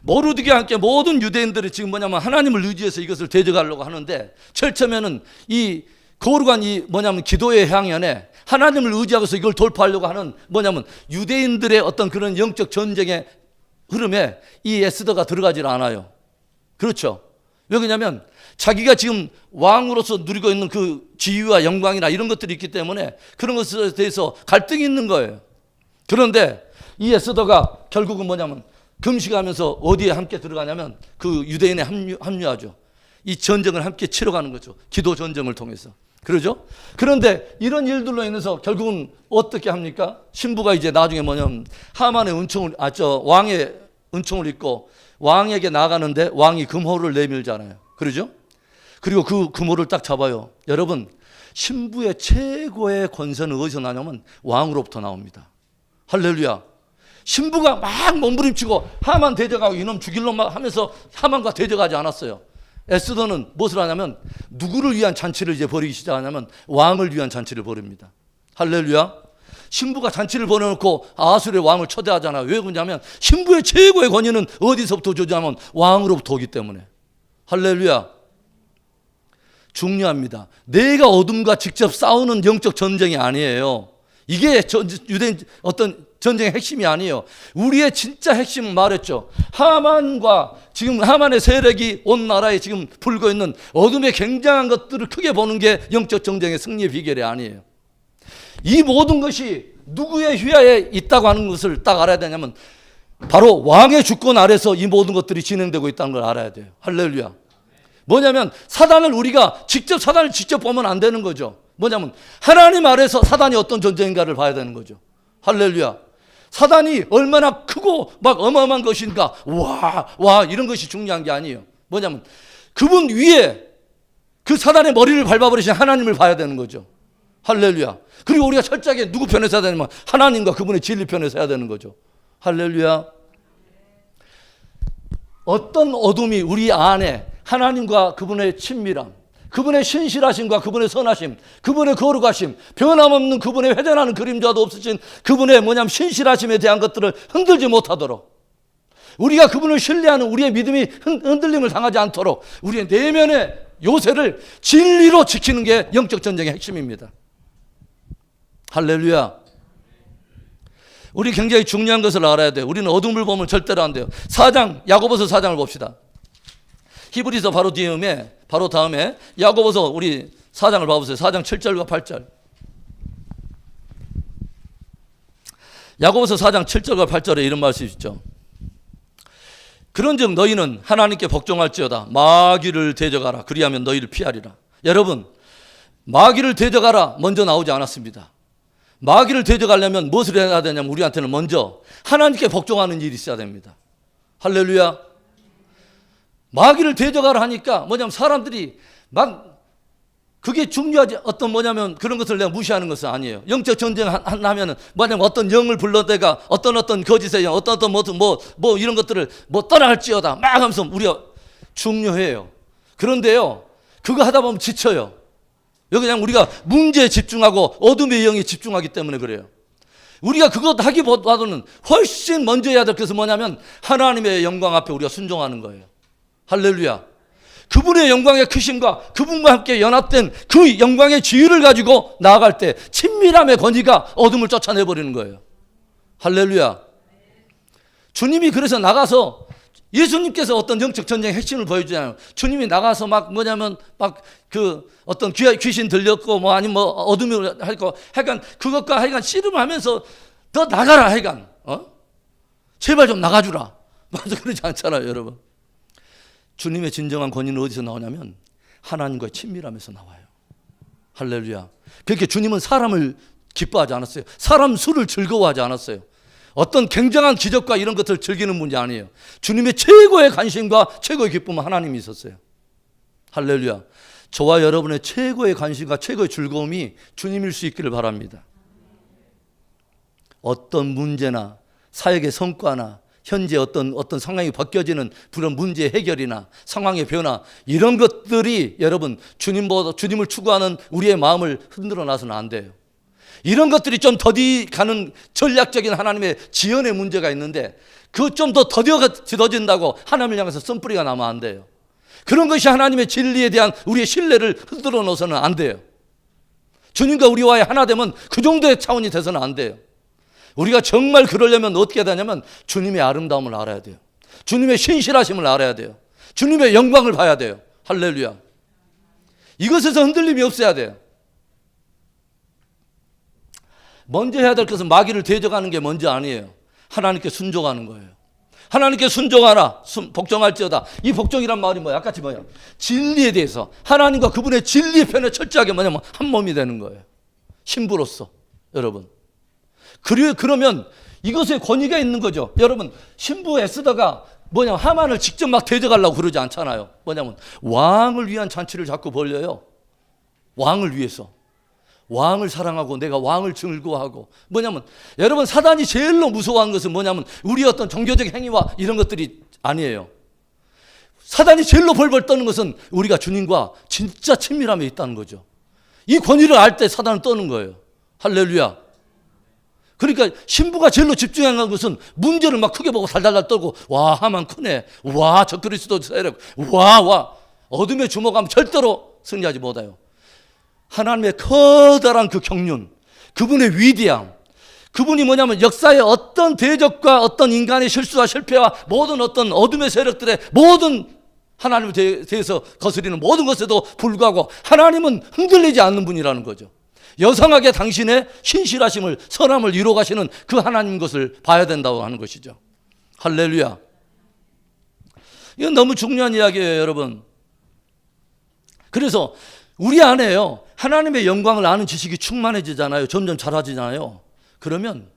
모르드게와 함께 모든 유대인들이 지금 뭐냐면 하나님을 의지해서 이것을 대적하려고 하는데, 제일 처음에는 이 거룩한 이 뭐냐면 기도의 향연에 하나님을 의지하고서 이걸 돌파하려고 하는 뭐냐면 유대인들의 어떤 그런 영적 전쟁의 흐름에 이 에스더가 들어가질 않아요. 그렇죠. 왜 그러냐면 자기가 지금 왕으로서 누리고 있는 그 지위와 영광이나 이런 것들이 있기 때문에 그런 것에 대해서 갈등이 있는 거예요. 그런데 이 에스더가 결국은 뭐냐면 금식하면서 어디에 함께 들어가냐면 그 유대인에 합류하죠. 이 전쟁을 함께 치러가는 거죠. 기도 전쟁을 통해서. 그러죠? 그런데 이런 일들로 인해서 결국은 어떻게 합니까? 신부가 이제 나중에 뭐냐면 하만의 은총을, 왕의 은총을 입고 왕에게 나가는데 왕이 금호를 내밀잖아요. 그러죠? 그리고 그 금호를 딱 잡아요. 여러분, 신부의 최고의 권세는 어디서 나냐면 왕으로부터 나옵니다. 할렐루야. 신부가 막 몸부림치고 하만 대적하고 이놈 죽일놈 막 하면서 하만과 대적하지 않았어요. 에스더는 무엇을 하냐면 누구를 위한 잔치를 이제 벌이기 시작하냐면 왕을 위한 잔치를 벌입니다. 할렐루야. 신부가 잔치를 벌여놓고 아수르의 왕을 초대하잖아요. 왜 그러냐면 신부의 최고의 권위는 어디서부터 오냐면 왕으로부터 오기 때문에. 할렐루야. 중요합니다. 내가 어둠과 직접 싸우는 영적 전쟁이 아니에요. 이게 유대인 어떤 전쟁의 핵심이 아니에요. 우리의 진짜 핵심은 말했죠. 하만과 지금 하만의 세력이 온 나라에 지금 불고 있는 어둠의 굉장한 것들을 크게 보는 게 영적 전쟁의 승리의 비결이 아니에요. 이 모든 것이 누구의 휘하에 있다고 하는 것을 딱 알아야 되냐면 바로 왕의 주권 아래서 이 모든 것들이 진행되고 있다는 걸 알아야 돼요. 할렐루야. 뭐냐면 우리가 사단을 직접 보면 안 되는 거죠. 뭐냐면 하나님 아래서 사단이 어떤 존재인가를 봐야 되는 거죠. 할렐루야. 사단이 얼마나 크고 막 어마어마한 것인가, 와 이런 것이 중요한 게 아니에요. 뭐냐면 그분 위에 그 사단의 머리를 밟아버리신 하나님을 봐야 되는 거죠. 할렐루야. 그리고 우리가 철저하게 누구 편에서 해야 되냐면 하나님과 그분의 진리 편에서 해야 되는 거죠. 할렐루야. 어떤 어둠이 우리 안에 하나님과 그분의 친밀함, 그분의 신실하심과 그분의 선하심, 그분의 거룩하심, 변함없는 그분의 회전하는 그림자도 없으신 그분의 신실하심에 대한 것들을 흔들지 못하도록, 우리가 그분을 신뢰하는 우리의 믿음이 흔들림을 당하지 않도록 우리의 내면의 요새를 진리로 지키는 게 영적 전쟁의 핵심입니다. 할렐루야. 우리 굉장히 중요한 것을 알아야 돼요. 우리는 어둠을 보면 절대로 안 돼요. 야고보서 4장을 봅시다. 히브리서 바로 다음에 야고보서 우리 4장을 봐보세요. 4장 7절과 8절. 야고보서 4장 7절과 8절에 이런 말씀이 있죠. 그런즉 너희는 하나님께 복종할지어다. 마귀를 대적하라. 그리하면 너희를 피하리라. 여러분, 마귀를 대적하라 먼저 나오지 않았습니다. 마귀를 대적하려면 무엇을 해야 되냐면 우리한테는 먼저 하나님께 복종하는 일이 있어야 됩니다. 할렐루야. 마귀를 대적하라 하니까 사람들이 막 그게 중요하지 그런 것을 내가 무시하는 것은 아니에요. 영적 전쟁 하면은 어떤 영을 불러대가 어떤 거짓의 영, 어떤 이런 것들을 떠나갈지어다 막 하면서 우리가 중요해요. 그런데요, 그거 하다 보면 지쳐요. 여기 그냥 우리가 문제에 집중하고 어둠의 영에 집중하기 때문에 그래요. 우리가 그것 하기보다는 훨씬 먼저 해야 될 것은 하나님의 영광 앞에 우리가 순종하는 거예요. 할렐루야. 그분의 영광의 크심과 그분과 함께 연합된 그 영광의 지위를 가지고 나아갈 때 친밀함의 권위가 어둠을 쫓아내버리는 거예요. 할렐루야. 주님이 그래서 나가서 예수님께서 어떤 영적 전쟁의 핵심을 보여주잖아요. 주님이 나가서 어떤 귀신 들렸고 아니면 어둠이 할거 하여간 그것과 하여간 씨름을 하면서 더 나가라 하여간 제발 좀 나가주라. 그러지 않잖아요, 여러분. 주님의 진정한 권위는 어디서 나오냐면 하나님과의 친밀함에서 나와요. 할렐루야. 그렇게 주님은 사람을 기뻐하지 않았어요. 사람 수를 즐거워하지 않았어요. 어떤 굉장한 기적과 이런 것들을 즐기는 분이 아니에요. 주님의 최고의 관심과 최고의 기쁨은 하나님이 있었어요. 할렐루야. 저와 여러분의 최고의 관심과 최고의 즐거움이 주님일 수 있기를 바랍니다. 어떤 문제나 사역의 성과나 현재 어떤 상황이 바뀌어지는 그런 문제 해결이나 상황의 변화, 이런 것들이 여러분 주님을 추구하는 우리의 마음을 흔들어 놔서는 안 돼요. 이런 것들이 좀 더디 가는 전략적인 하나님의 지연의 문제가 있는데, 그 좀 더 더뎌진다고 하나님을 향해서 썬뿌리가 나면 안 돼요. 그런 것이 하나님의 진리에 대한 우리의 신뢰를 흔들어 놓아서는 안 돼요. 주님과 우리와의 하나 되면 그 정도의 차원이 돼서는 안 돼요. 우리가 정말 그러려면 어떻게 해야 되냐면 주님의 아름다움을 알아야 돼요. 주님의 신실하심을 알아야 돼요. 주님의 영광을 봐야 돼요. 할렐루야. 이것에서 흔들림이 없어야 돼요. 먼저 해야 될 것은 마귀를 대적하는 게 먼저 아니에요. 하나님께 순종하는 거예요. 하나님께 순종하라, 복종할지어다. 이 복종이란 말이 뭐야? 아까 뭐야? 진리에 대해서 하나님과 그분의 진리의 편에 철저하게 뭐냐면 한 몸이 되는 거예요. 신부로서. 여러분, 그러면 이것에 권위가 있는 거죠. 여러분, 신부 에스더가 뭐냐면 하만을 직접 막 대적하려고 그러지 않잖아요. 뭐냐면 왕을 위한 잔치를 자꾸 벌려요. 왕을 위해서. 왕을 사랑하고 내가 왕을 즐거워하고, 뭐냐면 여러분, 사단이 제일로 무서워하는 것은 뭐냐면 우리 어떤 종교적 행위와 이런 것들이 아니에요. 사단이 제일로 벌벌 떠는 것은 우리가 주님과 진짜 친밀함에 있다는 거죠. 이 권위를 알 때 사단은 떠는 거예요. 할렐루야. 그러니까 신부가 제일로 집중하는 것은 문제를 막 크게 보고 달달달 떨고, 와 하만 크네, 와 저 그리스도 세력, 와 어둠에 주목하면 절대로 승리하지 못해요. 하나님의 커다란 그 경륜, 그분의 위대함, 그분이 뭐냐면 역사의 어떤 대적과 어떤 인간의 실수와 실패와 모든 어떤 어둠의 세력들의 모든 하나님에 대해서 거스리는 모든 것에도 불구하고 하나님은 흔들리지 않는 분이라는 거죠. 여성하게 당신의 신실하심을, 선함을 이루어 가시는 그 하나님 것을 봐야 된다고 하는 것이죠. 할렐루야. 이건 너무 중요한 이야기예요, 여러분. 그래서 우리 안에요, 하나님의 영광을 아는 지식이 충만해지잖아요. 점점 잘하지잖아요. 그러면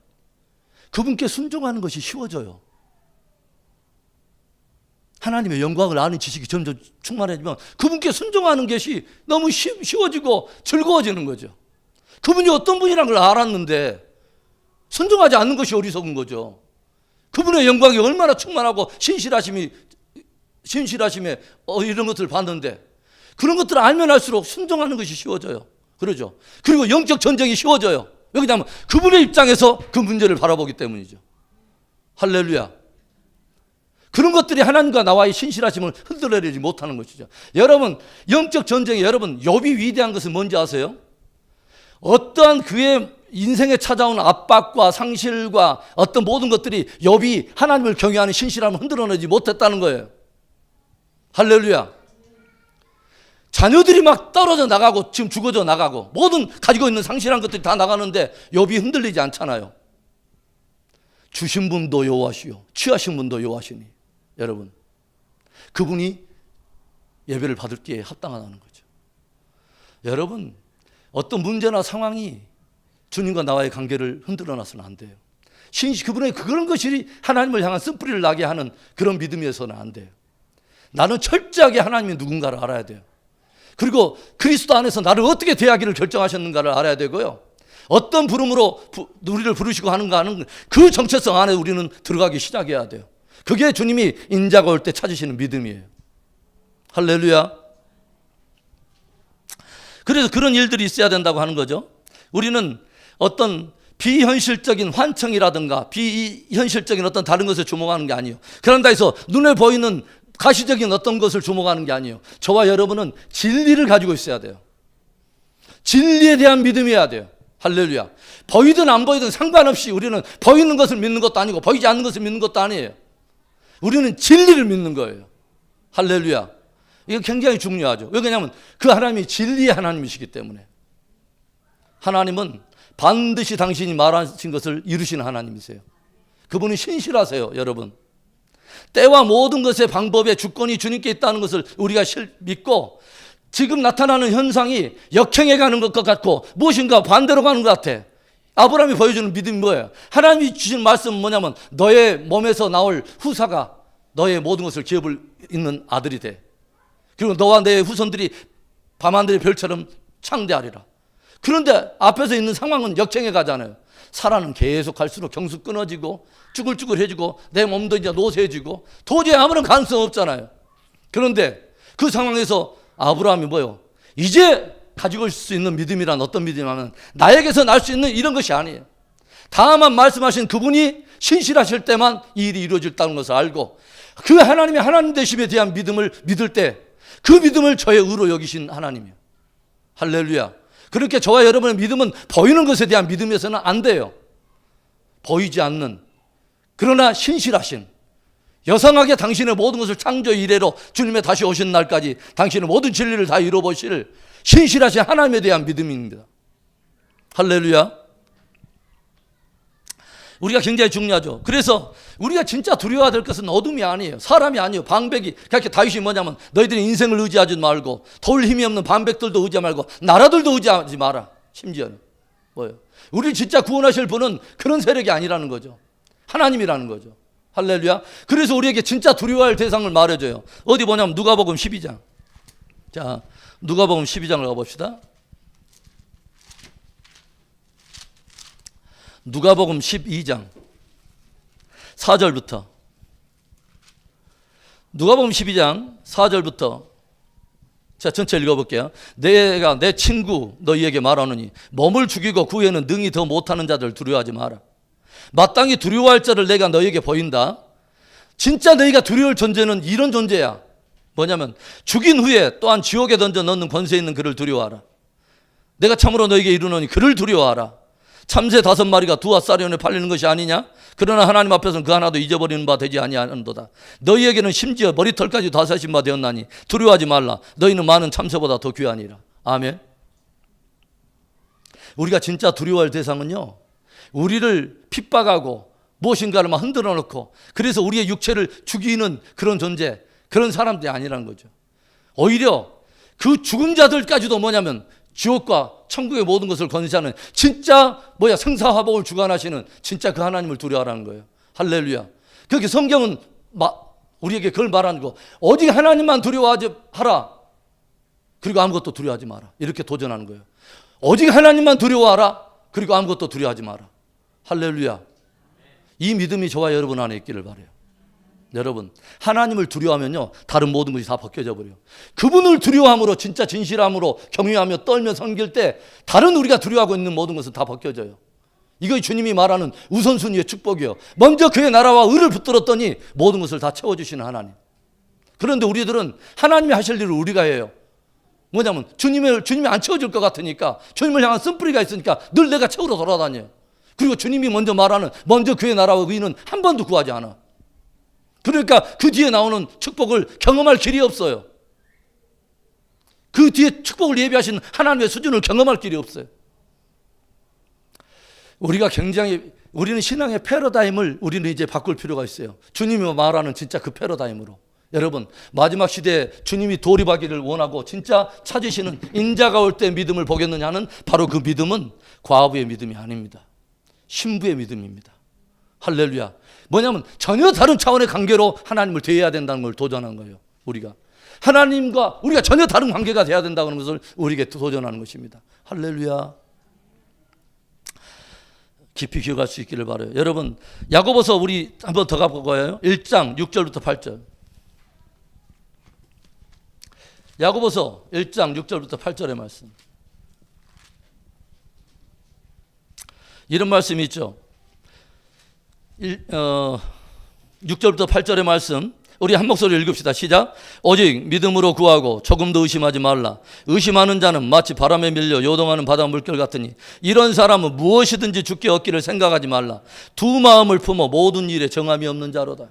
그분께 순종하는 것이 쉬워져요. 하나님의 영광을 아는 지식이 점점 충만해지면 그분께 순종하는 것이 너무 쉬워지고 즐거워지는 거죠. 그분이 어떤 분이라는 걸 알았는데 순종하지 않는 것이 어리석은 거죠. 그분의 영광이 얼마나 충만하고 신실하심에 이런 것들을 봤는데, 그런 것들을 알면 알수록 순종하는 것이 쉬워져요. 그러죠. 그리고 영적 전쟁이 쉬워져요. 왜냐하면 그분의 입장에서 그 문제를 바라보기 때문이죠. 할렐루야. 그런 것들이 하나님과 나와의 신실하심을 흔들어내지 못하는 것이죠. 여러분, 영적 전쟁에 여러분 욥이 위대한 것은 뭔지 아세요? 어떠한 그의 인생에 찾아온 압박과 상실과 어떤 모든 것들이 욥이 하나님을 경외하는 신실함을 흔들어내지 못했다는 거예요. 할렐루야. 자녀들이 막 떨어져 나가고 지금 죽어져 나가고 모든 가지고 있는 상실한 것들이 다 나가는데 욥이 흔들리지 않잖아요. 주신 분도 여호와시요 취하신 분도 여호와시니, 여러분, 그분이 예배를 받을 기에 합당하다는 거죠. 여러분, 어떤 문제나 상황이 주님과 나와의 관계를 흔들어 놔서는 안 돼요. 그분의 그런 것이 하나님을 향한 쓴뿌리를 나게 하는 그런 믿음에서는 안 돼요. 나는 철저하게 하나님이 누군가를 알아야 돼요. 그리고 그리스도 안에서 나를 어떻게 대하기를 결정하셨는가를 알아야 되고요. 어떤 부름으로 우리를 부르시고 하는가 하는 그 정체성 안에 우리는 들어가기 시작해야 돼요. 그게 주님이 인자가 올 때 찾으시는 믿음이에요. 할렐루야. 그래서 그런 일들이 있어야 된다고 하는 거죠. 우리는 어떤 비현실적인 환청이라든가 비현실적인 어떤 다른 것에 주목하는 게 아니에요. 그런다 해서 눈에 보이는 가시적인 어떤 것을 주목하는 게 아니에요. 저와 여러분은 진리를 가지고 있어야 돼요. 진리에 대한 믿음이어야 돼요. 할렐루야. 보이든 안 보이든 상관없이 우리는 보이는 것을 믿는 것도 아니고 보이지 않는 것을 믿는 것도 아니에요. 우리는 진리를 믿는 거예요. 할렐루야. 이거 굉장히 중요하죠. 왜냐하면 그 하나님이 진리의 하나님이시기 때문에. 하나님은 반드시 당신이 말하신 것을 이루시는 하나님이세요. 그분은 신실하세요, 여러분. 때와 모든 것의 방법의 주권이 주님께 있다는 것을 우리가 믿고, 지금 나타나는 현상이 역행해 가는 것 같고 무엇인가 반대로 가는 것 같아. 아브라함이 보여주는 믿음이 뭐예요? 하나님이 주신 말씀은 뭐냐면 너의 몸에서 나올 후사가 너의 모든 것을 기업을 잇는 아들이 돼. 그리고 너와 내 후손들이 밤하늘의 별처럼 창대하리라. 그런데 앞에서 있는 상황은 역행해 가잖아요. 사라는 계속 갈수록 경수 끊어지고 쭈글쭈글해지고 내 몸도 이제 노쇠해지고 도저히 아무런 가능성 없잖아요. 그런데 그 상황에서 아브라함이 뭐요? 이제 가지고 있을 수 있는 믿음이란 어떤 믿음이냐면 나에게서 날 수 있는 이런 것이 아니에요. 다만 말씀하신 그분이 신실하실 때만 이 일이 이루어질다는 것을 알고 그 하나님의 하나님 되심에 대한 믿음을 믿을 때 그 믿음을 저의 의로 여기신 하나님이에요. 할렐루야. 그렇게 저와 여러분의 믿음은 보이는 것에 대한 믿음에서는 안 돼요. 보이지 않는 그러나 신실하신 여성하게 당신의 모든 것을 창조 이래로 주님의 다시 오신 날까지 당신의 모든 진리를 다 이루어보실 신실하신 하나님에 대한 믿음입니다. 할렐루야. 우리가 굉장히 중요하죠. 그래서 우리가 진짜 두려워야 될 것은 어둠이 아니에요. 사람이 아니에요. 방백이. 그렇게 다윗이 뭐냐면 너희들이 인생을 의지하지 말고 도울 힘이 없는 방백들도 의지하지 말고 나라들도 의지하지 마라. 심지어는 뭐예요? 우리를 진짜 구원하실 분은 그런 세력이 아니라는 거죠. 하나님이라는 거죠. 할렐루야. 그래서 우리에게 진짜 두려워할 대상을 말해줘요. 어디 보냐면 누가복음 12장. 자, 누가복음 12장을 가봅시다. 누가복음 12장 4절부터 누가복음 12장 4절부터 자, 전체 읽어볼게요. 내가 내 친구 너희에게 말하노니 몸을 죽이고 그 후에는 능히 더 못하는 자들 두려워하지 마라. 마땅히 두려워할 자를 내가 너희에게 보인다. 진짜 너희가 두려울 존재는 이런 존재야. 뭐냐면 죽인 후에 또한 지옥에 던져 넣는 권세 있는 그를 두려워하라. 내가 참으로 너희에게 이르노니 그를 두려워하라. 참새 5마리가 두와 쌀이온에 팔리는 것이 아니냐? 그러나 하나님 앞에서는 그 하나도 잊어버리는 바 되지 아니하는도다. 너희에게는 심지어 머리털까지 다 세신 바 되었나니 두려워하지 말라. 너희는 많은 참새보다 더 귀하니라. 아멘. 우리가 진짜 두려워할 대상은요, 우리를 핍박하고 무엇인가를 막 흔들어 놓고 그래서 우리의 육체를 죽이는 그런 존재, 그런 사람들이 아니라는 거죠. 오히려 그 죽은 자들까지도 뭐냐면 지옥과 천국의 모든 것을 건세하는 진짜 생사화복을 주관하시는 진짜 그 하나님을 두려워하라는 거예요. 할렐루야. 그렇게 성경은 우리에게 그걸 말하는 거. 오직 하나님만 두려워하지 하라. 그리고 아무것도 두려워하지 마라. 이렇게 도전하는 거예요. 오직 하나님만 두려워하라. 그리고 아무것도 두려워하지 마라. 할렐루야. 이 믿음이 저와 여러분 안에 있기를 바라요. 여러분, 하나님을 두려워하면요 다른 모든 것이 다 벗겨져 버려요. 그분을 두려워함으로 진짜 진실함으로 경외하며 떨며 섬길 때 다른 우리가 두려워하고 있는 모든 것은 다 벗겨져요. 이거 주님이 말하는 우선순위의 축복이에요. 먼저 그의 나라와 의를 붙들었더니 모든 것을 다 채워주시는 하나님. 그런데 우리들은 하나님이 하실 일을 우리가 해요. 뭐냐면 주님이 안 채워줄 것 같으니까 주님을 향한 쓴뿌리가 있으니까 늘 내가 채우러 돌아다녀요. 그리고 주님이 먼저 말하는 먼저 그의 나라와 의는 한 번도 구하지 않아. 그러니까 그 뒤에 나오는 축복을 경험할 길이 없어요. 그 뒤에 축복을 예비하신 하나님의 수준을 경험할 길이 없어요. 우리는 신앙의 패러다임을 우리는 이제 바꿀 필요가 있어요. 주님이 말하는 진짜 그 패러다임으로. 여러분, 마지막 시대에 주님이 도립하기를 원하고 진짜 찾으시는 인자가 올 때 믿음을 보겠느냐 하는 바로 그 믿음은 과부의 믿음이 아닙니다. 신부의 믿음입니다. 할렐루야. 뭐냐면 전혀 다른 차원의 관계로 하나님을 대해야 된다는 걸 도전한 거예요. 우리가 하나님과 우리가 전혀 다른 관계가 돼야 된다는 것을 우리에게 도전하는 것입니다. 할렐루야. 깊이 기억할 수 있기를 바라요. 여러분, 야고보서 우리 한번 더 가볼 거예요. 1장 6절부터 8절. 야고보서 1장 6절부터 8절의 말씀. 이런 말씀이 있죠. 6절부터 8절의 말씀 우리 한 목소리 읽읍시다. 시작. 오직 믿음으로 구하고 조금도 의심하지 말라. 의심하는 자는 마치 바람에 밀려 요동하는 바다 물결 같으니 이런 사람은 무엇이든지 주께 얻기를 생각하지 말라. 두 마음을 품어 모든 일에 정함이 없는 자로다.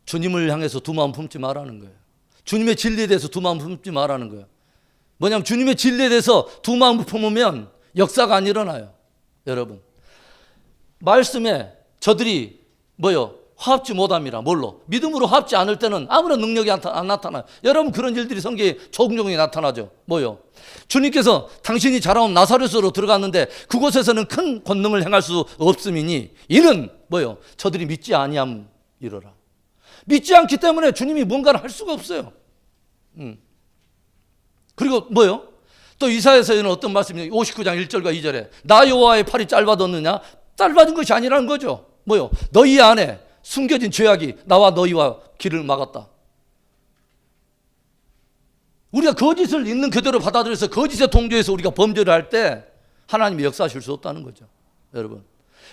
주님을 향해서 두 마음 품지 말라는 거예요. 주님의 진리에 대해서 두 마음 품지 말라는 거예요. 뭐냐면 주님의 진리에 대해서 두 마음 품으면 역사가 안 일어나요. 여러분, 말씀에 저들이 화합지 못함이라. 뭘로? 믿음으로 화합지 않을 때는 아무런 능력이 안 나타나요. 여러분, 그런 일들이 성경에 조금조금 나타나죠. 주님께서 당신이 자라온 나사렛으로 들어갔는데 그곳에서는 큰 권능을 행할 수 없음이니 이는 저들이 믿지 아니함이로라. 믿지 않기 때문에 주님이 뭔가를 할 수가 없어요. 그리고 뭐요? 또 이사야서에는 어떤 말씀이 59장 1절과 2절에 나 여호와의 팔이 짧아졌느냐? 짧아진 것이 아니라는 거죠. 뭐요? 너희 안에 숨겨진 죄악이 나와 너희와 길을 막았다. 우리가 거짓을 있는 그대로 받아들여서 거짓에 동조해서 우리가 범죄를 할 때 하나님이 역사하실 수 없다는 거죠. 여러분,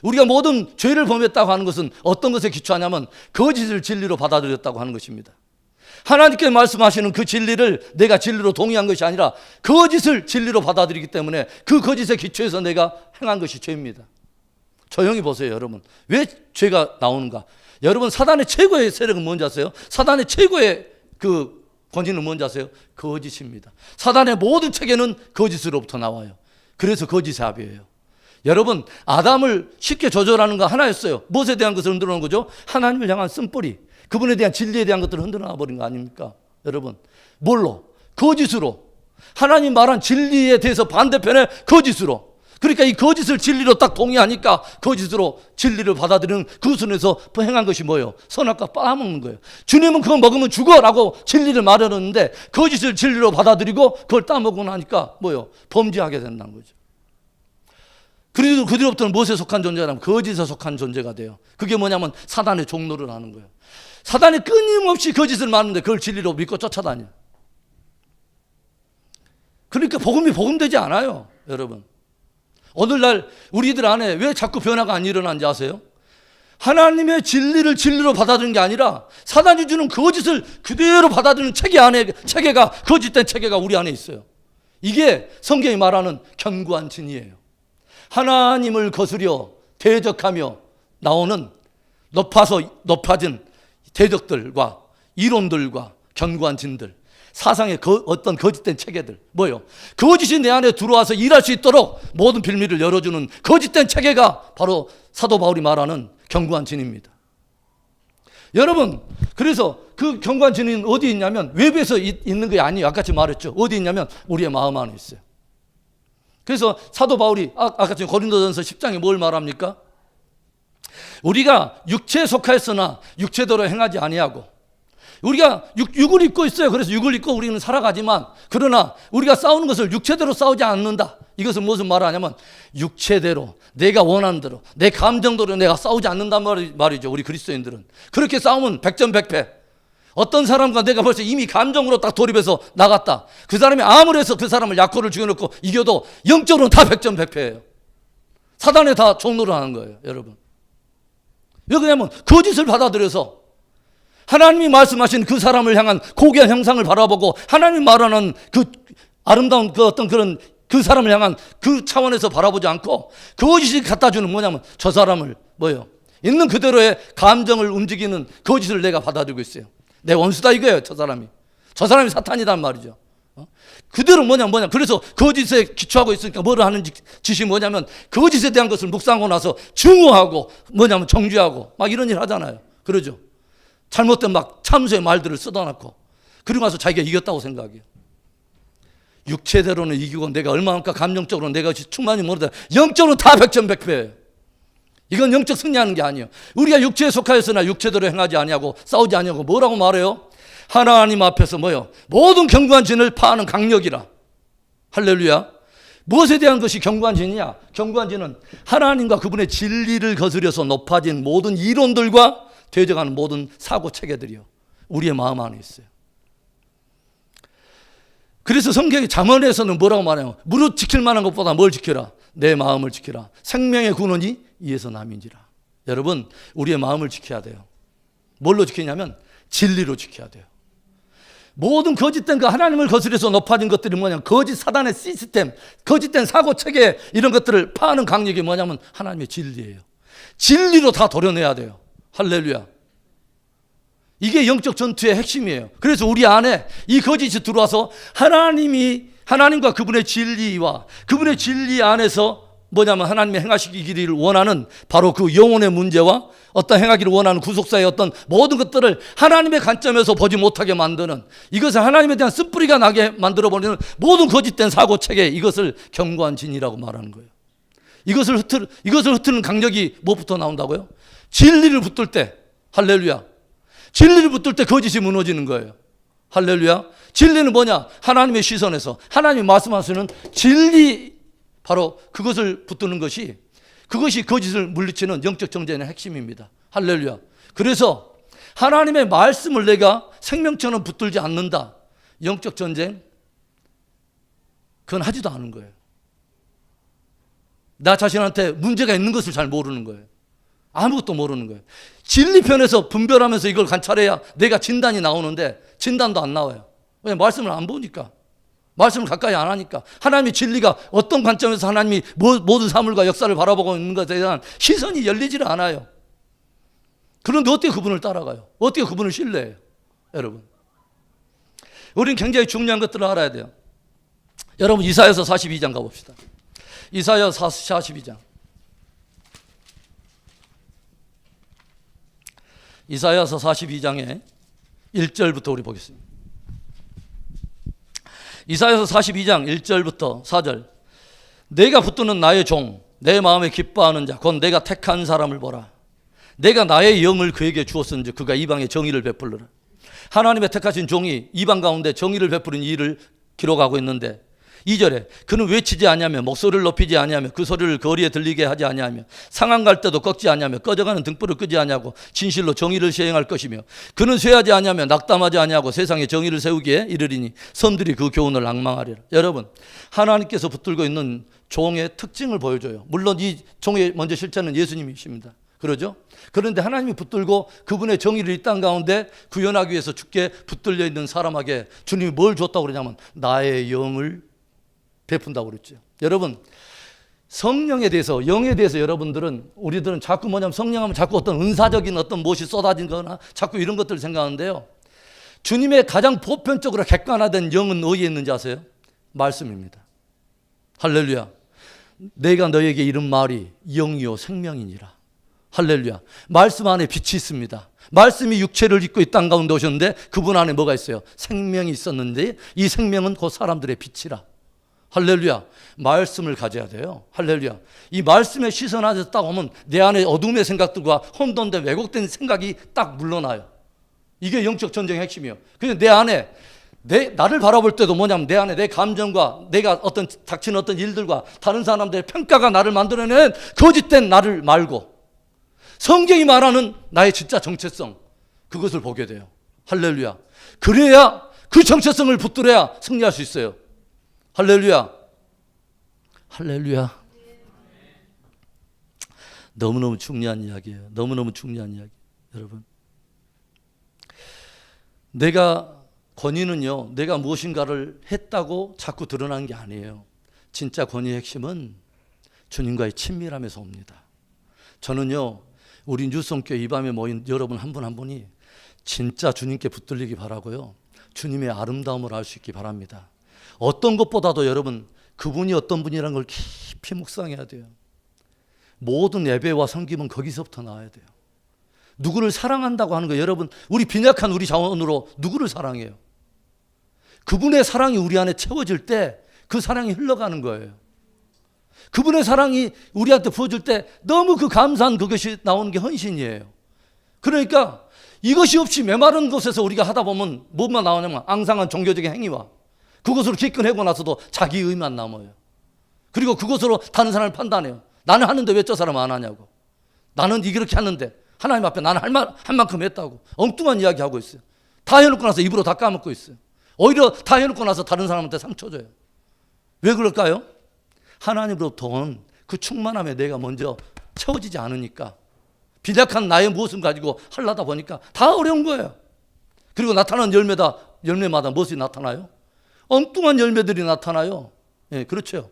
우리가 모든 죄를 범했다고 하는 것은 어떤 것에 기초하냐면 거짓을 진리로 받아들였다고 하는 것입니다. 하나님께 말씀하시는 그 진리를 내가 진리로 동의한 것이 아니라 거짓을 진리로 받아들이기 때문에 그 거짓에 기초해서 내가 행한 것이 죄입니다. 조용히 보세요. 여러분, 왜 죄가 나오는가? 여러분, 사단의 최고의 세력은 뭔지 아세요? 사단의 최고의 그 권위는 뭔지 아세요? 거짓입니다. 사단의 모든 체계는 거짓으로부터 나와요. 그래서 거짓의 합이에요. 여러분, 아담을 쉽게 조절하는 거 하나였어요. 무엇에 대한 것을 흔들어 놓은 거죠? 하나님을 향한 쓴뿌리, 그분에 대한 진리에 대한 것들을 흔들어 놔버린 거 아닙니까? 여러분, 뭘로? 거짓으로. 하나님 말한 진리에 대해서 반대편에 거짓으로. 그러니까 이 거짓을 진리로 딱 동의하니까 거짓으로 진리를 받아들이는 그 순에서 행한 것이 뭐예요? 선악과 빨아먹는 거예요. 주님은 그거 먹으면 죽어라고 진리를 말하는데 거짓을 진리로 받아들이고 그걸 따먹고 나니까 뭐예요? 범죄하게 된다는 거죠. 그리고 그 뒤로부터는 무엇에 속한 존재라면 거짓에 속한 존재가 돼요. 그게 뭐냐면 사단의 종노를 하는 거예요. 사단이 끊임없이 거짓을 말하는데 그걸 진리로 믿고 쫓아다녀요. 그러니까 복음이 복음되지 않아요. 여러분, 오늘날 우리들 안에 왜 자꾸 변화가 안 일어나는지 아세요? 하나님의 진리를 진리로 받아들이는 게 아니라 사단이 주는 거짓을 그대로 받아들이는 체계가 거짓된 체계가 우리 안에 있어요. 이게 성경이 말하는 견고한 진이에요. 하나님을 거스려 대적하며 나오는 높아진 대적들과 이론들과 견고한 진들, 사상의 어떤 거짓된 체계들, 뭐요? 거짓이 내 안에 들어와서 일할 수 있도록 모든 빌미를 열어주는 거짓된 체계가 바로 사도 바울이 말하는 견고한 진입니다. 여러분, 그래서 그 견고한 진은 어디 있냐면 외부에서 있는 게 아니에요. 아까 제가 말했죠. 어디 있냐면 우리의 마음 안에 있어요. 그래서 사도 바울이 아까 지금 고린도전서 10장에 뭘 말합니까? 우리가 육체에 속하였으나 육체대로 행하지 아니하고, 우리가 육을 입고 있어요. 그래서 육을 입고 우리는 살아가지만, 그러나 우리가 싸우는 것을 육체대로 싸우지 않는다. 이것은 무슨 말을 하냐면 육체대로, 내가 원하는 대로, 내 감정대로 내가 싸우지 않는단 말이죠. 우리 그리스도인들은 그렇게 싸우면 백전백패. 어떤 사람과 내가 벌써 이미 감정으로 딱 돌입해서 나갔다. 그 사람이 아무리 해서 그 사람을 약호를 죽여놓고 이겨도 영적으로는 다 백전백패예요. 사단에 다 종노를 하는 거예요. 여러분, 왜 그러냐면 거짓을 받아들여서 하나님이 말씀하신 그 사람을 향한 고귀한 형상을 바라보고 하나님이 말하는 그 아름다운 그 어떤 그런 그 사람을 향한 그 차원에서 바라보지 않고 거짓이 갖다 주는 뭐냐면 저 사람을 뭐예요? 있는 그대로의 감정을 움직이는 거짓을 내가 받아들이고 있어요. 내 원수다 이거예요. 저 사람이 사탄이란 말이죠. 그대로 뭐냐. 그래서 거짓에 기초하고 있으니까 뭐를 하는 짓이 뭐냐면 거짓에 대한 것을 묵상하고 나서 증오하고 뭐냐면 정죄하고 막 이런 일 하잖아요. 그러죠. 잘못된 막 참수의 말들을 쏟아놓고 그리고 나서 자기가 이겼다고 생각해요. 육체대로는 이기고 내가 얼마만큼 감정적으로 내가 충만히 모르다 영적으로는 다 백전백패예요. 이건 영적 승리하는 게 아니에요. 우리가 육체에 속하였으나 육체대로 행하지 아니하고 싸우지 아니하고 뭐라고 말해요? 하나님 앞에서 뭐요? 모든 견고한 진을 파하는 강력이라. 할렐루야. 무엇에 대한 것이 견고한 진이냐? 견고한 진은 하나님과 그분의 진리를 거스려서 높아진 모든 이론들과 대적하는 모든 사고 체계들이요, 우리의 마음 안에 있어요. 그래서 성경의 잠언에서는 뭐라고 말해요? 무릇 지킬 만한 것보다 뭘 지켜라? 내 마음을 지켜라. 생명의 근원이 이에서 남인지라. 여러분, 우리의 마음을 지켜야 돼요. 뭘로 지키냐면 진리로 지켜야 돼요. 모든 거짓된 그 하나님을 거스려서 높아진 것들이 뭐냐면 거짓 사단의 시스템, 거짓된 사고 체계 이런 것들을 파하는 강력이 뭐냐면 하나님의 진리예요. 진리로 다 도려내야 돼요. 할렐루야. 이게 영적 전투의 핵심이에요. 그래서 우리 안에 이 거짓이 들어와서 하나님과 그분의 진리와 그분의 진리 안에서 뭐냐면 하나님의 행하시기를 원하는 바로 그 영혼의 문제와 어떤 행하기를 원하는 구속사의 어떤 모든 것들을 하나님의 관점에서 보지 못하게 만드는, 이것을 하나님에 대한 쓴뿌리가 나게 만들어버리는 모든 거짓된 사고체계, 이것을 견고한 진이라고 말하는 거예요. 이것을 흩트는 강력이 무엇부터 나온다고요? 진리를 붙들 때, 할렐루야, 진리를 붙들 때 거짓이 무너지는 거예요. 할렐루야. 진리는 뭐냐? 하나님의 시선에서 하나님이 말씀하시는 진리, 바로 그것을 붙드는 것이, 그것이 거짓을 물리치는 영적 정죄의 핵심입니다. 할렐루야. 그래서 하나님의 말씀을 내가 생명처럼 붙들지 않는다, 영적 전쟁, 그건 하지도 않은 거예요. 나 자신한테 문제가 있는 것을 잘 모르는 거예요. 아무것도 모르는 거예요. 진리편에서 분별하면서 이걸 관찰해야 내가 진단이 나오는데 진단도 안 나와요. 왜? 말씀을 안 보니까. 말씀을 가까이 안 하니까. 하나님의 진리가 어떤 관점에서 하나님이 모든 사물과 역사를 바라보고 있는 것에 대한 시선이 열리지를 않아요. 그런데 어떻게 그분을 따라가요? 어떻게 그분을 신뢰해요? 여러분, 우리는 굉장히 중요한 것들을 알아야 돼요. 여러분, 이사야서 42장 가봅시다. 이사야 42장. 이사야서 42장의 1절부터 우리 보겠습니다. 이사야서 42장 1절부터 4절. 내가 붙드는 나의 종, 내 마음에 기뻐하는 자, 곧 내가 택한 사람을 보라. 내가 나의 영을 그에게 주었은즉 그가 이방에 정의를 베풀리라. 하나님의 택하신 종이 이방 가운데 정의를 베푸는 일을 기록하고 있는데, 2절에 그는 외치지 아니하며 목소리를 높이지 아니하며 그 소리를 거리에 들리게 하지 아니하며 상한 갈 때도 꺾지 아니하며 꺼져가는 등불을 끄지 아니하고 진실로 정의를 시행할 것이며 그는 쇠하지 아니하며 낙담하지 아니하고 세상에 정의를 세우기에 이르리니 선들이 그 교훈을 낭망하리라. 여러분, 하나님께서 붙들고 있는 종의 특징을 보여줘요. 물론 이 종의 먼저 실체는 예수님이십니다. 그러죠? 그런데 하나님이 붙들고 그분의 정의를 이 땅 가운데 구현하기 위해서 주께 붙들려 있는 사람에게 주님이 뭘 줬다고 그러냐면 나의 영을 베푼다고 그랬죠. 여러분, 성령에 대해서, 영에 대해서 우리들은 자꾸 뭐냐면 성령하면 자꾸 어떤 은사적인 어떤 무엇이 쏟아진 거나 자꾸 이런 것들을 생각하는데요. 주님의 가장 보편적으로 객관화된 영은 어디에 있는지 아세요? 말씀입니다. 할렐루야. 내가 너에게 이른 말이 영이요 생명이니라. 할렐루야. 말씀 안에 빛이 있습니다. 말씀이 육체를 입고 이 땅 가운데 오셨는데 그분 안에 뭐가 있어요? 생명이 있었는데 이 생명은 곧 사람들의 빛이라. 할렐루야. 말씀을 가져야 돼요. 할렐루야. 이 말씀에 시선 안에서 딱 오면 내 안에 어둠의 생각들과 혼돈된 왜곡된 생각이 딱 물러나요. 이게 영적 전쟁의 핵심이에요. 그래서 내 안에 나를 바라볼 때도 뭐냐면 내 안에 내 감정과 내가 어떤 닥치는 어떤 일들과 다른 사람들의 평가가 나를 만들어낸 거짓된 나를 말고 성경이 말하는 나의 진짜 정체성, 그것을 보게 돼요. 할렐루야. 그래야 그 정체성을 붙들어야 승리할 수 있어요. 할렐루야. 할렐루야. 너무너무 중요한 이야기예요. 너무너무 중요한 이야기. 여러분, 권위는요, 내가 무엇인가를 했다고 자꾸 드러나는 게 아니에요. 진짜 권위의 핵심은 주님과의 친밀함에서 옵니다. 저는요, 우리 뉴성교회 이 밤에 모인 여러분 한 분 한 분이 진짜 주님께 붙들리기 바라고요, 주님의 아름다움을 알 수 있기 바랍니다. 어떤 것보다도 여러분, 그분이 어떤 분이라는 걸 깊이 묵상해야 돼요. 모든 예배와 섬김은 거기서부터 나와야 돼요. 누구를 사랑한다고 하는 거, 여러분, 우리 빈약한 우리 자원으로 누구를 사랑해요? 그분의 사랑이 우리 안에 채워질 때 그 사랑이 흘러가는 거예요. 그분의 사랑이 우리한테 부어질 때 너무 그 감사한 그것이 나오는 게 헌신이에요. 그러니까 이것이 없이 메마른 곳에서 우리가 하다 보면 뭐만 나오냐면 앙상한 종교적인 행위와 그것으로 기권하고 나서도 자기 의만 남아요. 그리고 그것으로 다른 사람을 판단해요. 나는 하는데 왜 저 사람 안 하냐고. 나는 이렇게 하는데 하나님 앞에 나는 할 만큼 했다고 엉뚱한 이야기 하고 있어요. 다 해놓고 나서 입으로 다 까먹고 있어요. 오히려 다 해놓고 나서 다른 사람한테 상처 줘요. 왜 그럴까요? 하나님으로부터 온 그 충만함에 내가 먼저 채워지지 않으니까, 빈약한 나의 무엇을 가지고 하려다 보니까 다 어려운 거예요. 그리고 나타나는 열매마다 무엇이 나타나요? 엉뚱한 열매들이 나타나요. 예, 그렇죠.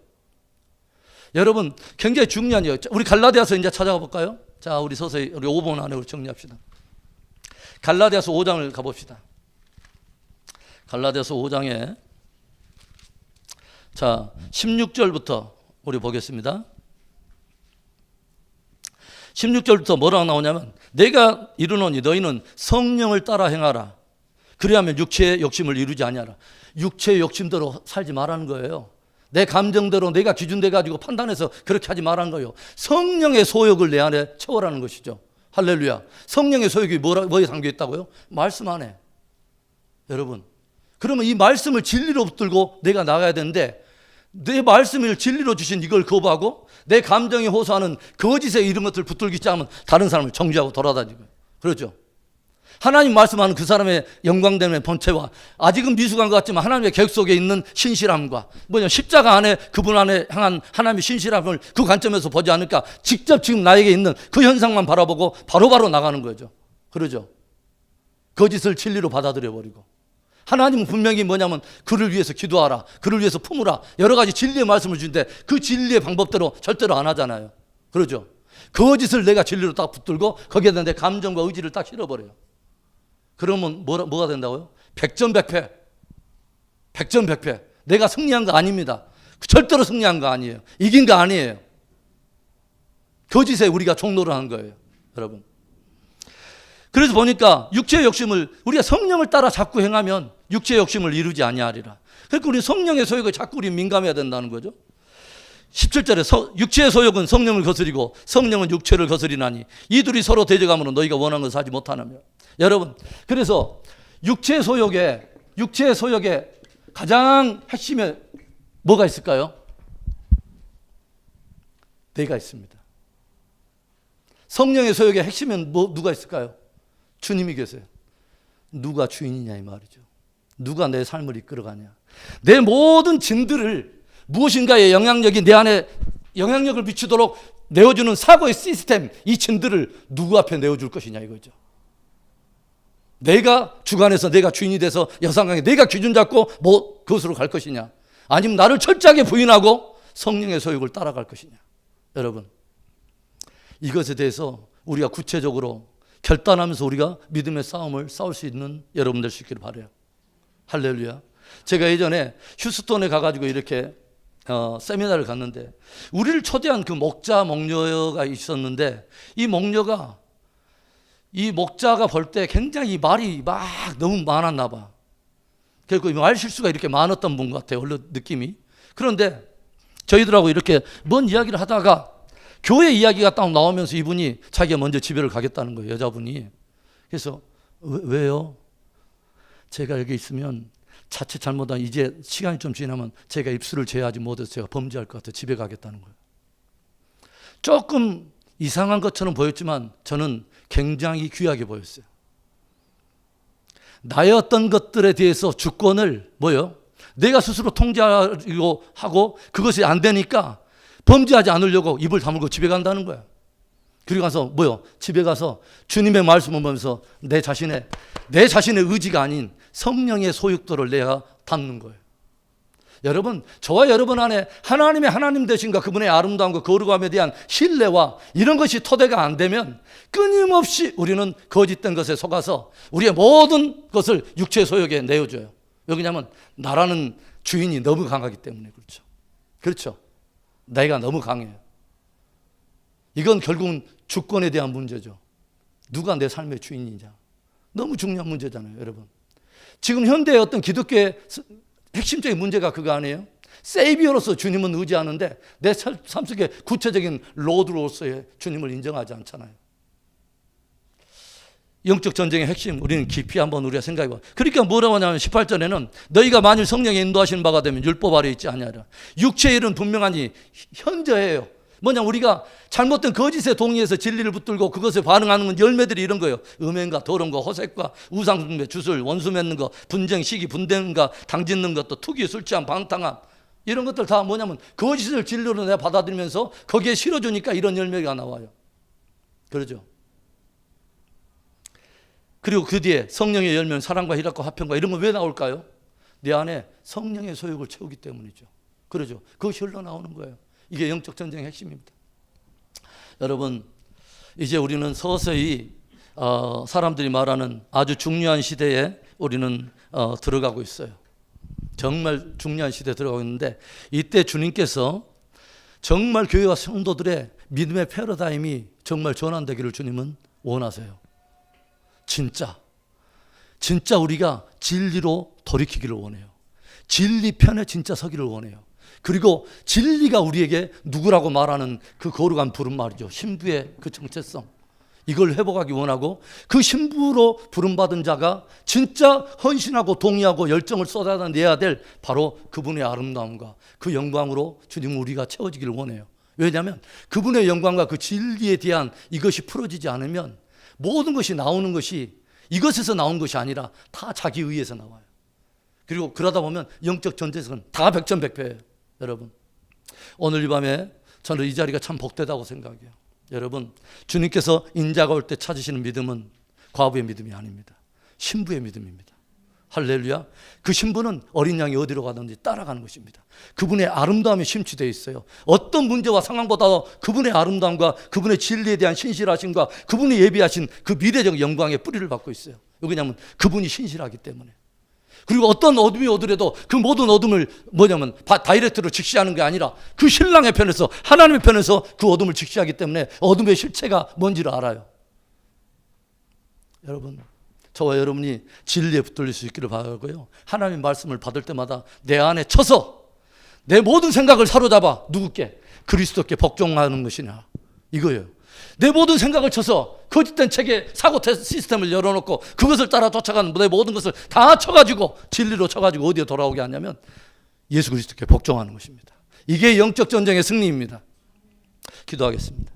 여러분, 굉장히 중요한 이야기. 우리 갈라디아서 이제 찾아가 볼까요? 자, 우리 서서히 우리 5분 안에 우리 정리합시다. 갈라디아서 5장을 가봅시다. 갈라디아서 5장에 자 16절부터 우리 보겠습니다. 16절부터 뭐라고 나오냐면, 내가 이르노니 너희는 성령을 따라 행하라. 그리하면 육체의 욕심을 이루지 아니하라. 육체의 욕심대로 살지 말라는 거예요. 내 감정대로 내가 기준돼 가지고 판단해서 그렇게 하지 말라는 거예요. 성령의 소욕을 내 안에 채워라는 것이죠. 할렐루야. 성령의 소욕이 뭐에 담겨 있다고요? 말씀 안에. 여러분, 그러면 이 말씀을 진리로 붙들고 내가 나가야 되는데, 내 말씀을 진리로 주신 이걸 거부하고 내 감정에 호소하는 거짓에 이런 것들을 붙들기 시작하면 다른 사람을 정죄하고 돌아다니고, 그렇죠? 하나님 말씀하는 그 사람의 영광됨의 본체와 아직은 미숙한 것 같지만 하나님의 계획 속에 있는 신실함과 십자가 안에 그분 안에 향한 하나님의 신실함을 그 관점에서 보지 않을까, 직접 지금 나에게 있는 그 현상만 바라보고 바로바로 나가는 거죠. 그러죠? 거짓을 진리로 받아들여 버리고, 하나님은 분명히 뭐냐면 그를 위해서 기도하라, 그를 위해서 품으라, 여러 가지 진리의 말씀을 주는데 그 진리의 방법대로 절대로 안 하잖아요. 그러죠? 거짓을 내가 진리로 딱 붙들고 거기에 대한 내 감정과 의지를 딱 실어버려요. 그러면 뭐가 된다고요? 백전백패. 백전백패. 내가 승리한 거 아닙니다. 절대로 승리한 거 아니에요. 이긴 거 아니에요. 거짓에 우리가 종노를 하는 거예요, 여러분. 그래서 보니까 육체의 욕심을, 우리가 성령을 따라 자꾸 행하면 육체의 욕심을 이루지 아니하리라. 그러니까 우리 성령의 소욕에 자꾸 우리 민감해야 된다는 거죠. 17절에 육체의 소욕은 성령을 거스리고 성령은 육체를 거스리나니 이둘이 서로 대적함으로 너희가 원하는 것을 하지 못하느며. 여러분, 그래서 육체의 소욕에 가장 핵심에 뭐가 있을까요? 내가 있습니다. 성령의 소욕의 핵심은 누가 있을까요? 주님이 계세요. 누가 주인이냐 이 말이죠. 누가 내 삶을 이끌어가냐. 내 모든 진들을, 무엇인가의 영향력이 내 안에 영향력을 미치도록 내어주는 사고의 시스템, 이 진들을 누구 앞에 내어줄 것이냐 이거죠. 내가 주관해서 내가 주인이 돼서 여상강에 내가 기준 잡고 그것으로 갈 것이냐, 아니면 나를 철저하게 부인하고 성령의 소욕을 따라갈 것이냐. 여러분, 이것에 대해서 우리가 구체적으로 결단하면서 우리가 믿음의 싸움을 싸울 수 있는 여러분들 수 있기를 바라요. 할렐루야. 제가 예전에 휴스톤에 가가지고 이렇게 세미나를 갔는데, 우리를 초대한 그 목자가 있었는데, 이 목자가 볼 때 굉장히 말이 막 너무 많았나 봐. 그리고 말 실수가 이렇게 많았던 분 같아요, 원래 느낌이. 그런데 저희들하고 이렇게 뭔 이야기를 하다가 교회 이야기가 딱 나오면서 이분이 자기가 먼저 집에를 가겠다는 거예요, 여자분이. 그래서 왜요? 제가 여기 있으면 자칫 잘못하면 이제 시간이 좀 지나면 제가 입술을 제어하지 못해서 제가 범죄할 것 같아요. 집에 가겠다는 거예요. 조금 이상한 것처럼 보였지만 저는 굉장히 귀하게 보였어요. 나의 어떤 것들에 대해서 주권을 내가 스스로 통제하려고 하고 그것이 안 되니까 범죄하지 않으려고 입을 다물고 집에 간다는 거야. 그리고 가서 집에 가서 주님의 말씀을 보면서 내 자신의 의지가 아닌 성령의 소욕도를 내가 담는 거예요. 여러분, 저와 여러분 안에 하나님의 하나님 되신과 그분의 아름다움과 거룩함에 대한 신뢰와 이런 것이 토대가 안 되면 끊임없이 우리는 거짓된 것에 속아서 우리의 모든 것을 육체의 소욕에 내어줘요. 왜냐하면 나라는 주인이 너무 강하기 때문에. 그렇죠. 내가 너무 강해요. 이건 결국은 주권에 대한 문제죠. 누가 내 삶의 주인이냐. 너무 중요한 문제잖아요, 여러분. 지금 현대의 어떤 기독교의 핵심적인 문제가 그거 아니에요? 세이비어로서 주님은 의지하는데 내 삶 속에 구체적인 로드로서의 주님을 인정하지 않잖아요. 영적 전쟁의 핵심, 우리는 깊이 한번 우리가 생각해봐. 그러니까 뭐라고 하냐면 18절에는 너희가 만일 성령에 인도하시는 바가 되면 율법 아래 있지 아니하리라. 육체의 일은 분명하니 현저해요. 우리가 잘못된 거짓에 동의해서 진리를 붙들고 그것에 반응하는 건 열매들이 이런 거예요. 음행과 더러운 거, 호색과 우상숭배, 주술, 원수 맺는 거, 분쟁, 시기, 분쟁과 당짓는 것도, 투기, 술 취함, 방탕함, 이런 것들 다 거짓을 진리로 내가 받아들이면서 거기에 실어주니까 이런 열매가 나와요. 그러죠. 그리고 그 뒤에 성령의 열매는 사랑과 희락과 화평과 이런 건 왜 나올까요? 내 안에 성령의 소욕을 채우기 때문이죠. 그러죠. 그것이 흘러나오는 거예요. 이게 영적 전쟁의 핵심입니다. 여러분, 이제 우리는 서서히 사람들이 말하는 아주 중요한 시대에 우리는 들어가고 있어요. 정말 중요한 시대에 들어가고 있는데, 이때 주님께서 정말 교회와 성도들의 믿음의 패러다임이 정말 전환되기를 주님은 원하세요. 진짜 우리가 진리로 돌이키기를 원해요. 진리 편에 진짜 서기를 원해요. 그리고 진리가 우리에게 누구라고 말하는 그 거룩한 부름 말이죠. 신부의 그 정체성. 이걸 회복하기 원하고 그 신부로 부름받은 자가 진짜 헌신하고 동의하고 열정을 쏟아내야 될 바로 그분의 아름다움과 그 영광으로 주님 우리가 채워지기를 원해요. 왜냐하면 그분의 영광과 그 진리에 대한 이것이 풀어지지 않으면 모든 것이 나오는 것이 이것에서 나온 것이 아니라 다 자기 의에서 나와요. 그리고 그러다 보면 영적 전쟁은 다 백전백패예요. 여러분, 오늘 이 밤에 저는 이 자리가 참 복되다고 생각해요. 여러분, 주님께서 인자가 올 때 찾으시는 믿음은 과부의 믿음이 아닙니다. 신부의 믿음입니다. 할렐루야. 그 신부는 어린 양이 어디로 가든지 따라가는 것입니다. 그분의 아름다움이 심취되어 있어요. 어떤 문제와 상황보다 그분의 아름다움과 그분의 진리에 대한 신실하심과 그분이 예비하신 그 미래적 영광의 뿌리를 받고 있어요. 왜냐하면 그분이 신실하기 때문에. 그리고 어떤 어둠이 오더라도 그 모든 어둠을 다이렉트로 직시하는 게 아니라 그 신랑의 편에서, 하나님의 편에서 그 어둠을 직시하기 때문에 어둠의 실체가 뭔지를 알아요. 여러분, 저와 여러분이 진리에 붙들릴 수 있기를 바라고요. 하나님의 말씀을 받을 때마다 내 안에 쳐서 내 모든 생각을 사로잡아 누구께? 그리스도께 복종하는 것이냐, 이거예요. 내 모든 생각을 쳐서 거짓된 체계, 사고 시스템을 열어놓고 그것을 따라 쫓아가는 내 모든 것을 다 쳐가지고 진리로 쳐가지고 어디에 돌아오게 하냐면 예수 그리스도께 복종하는 것입니다. 이게 영적 전쟁의 승리입니다. 기도하겠습니다.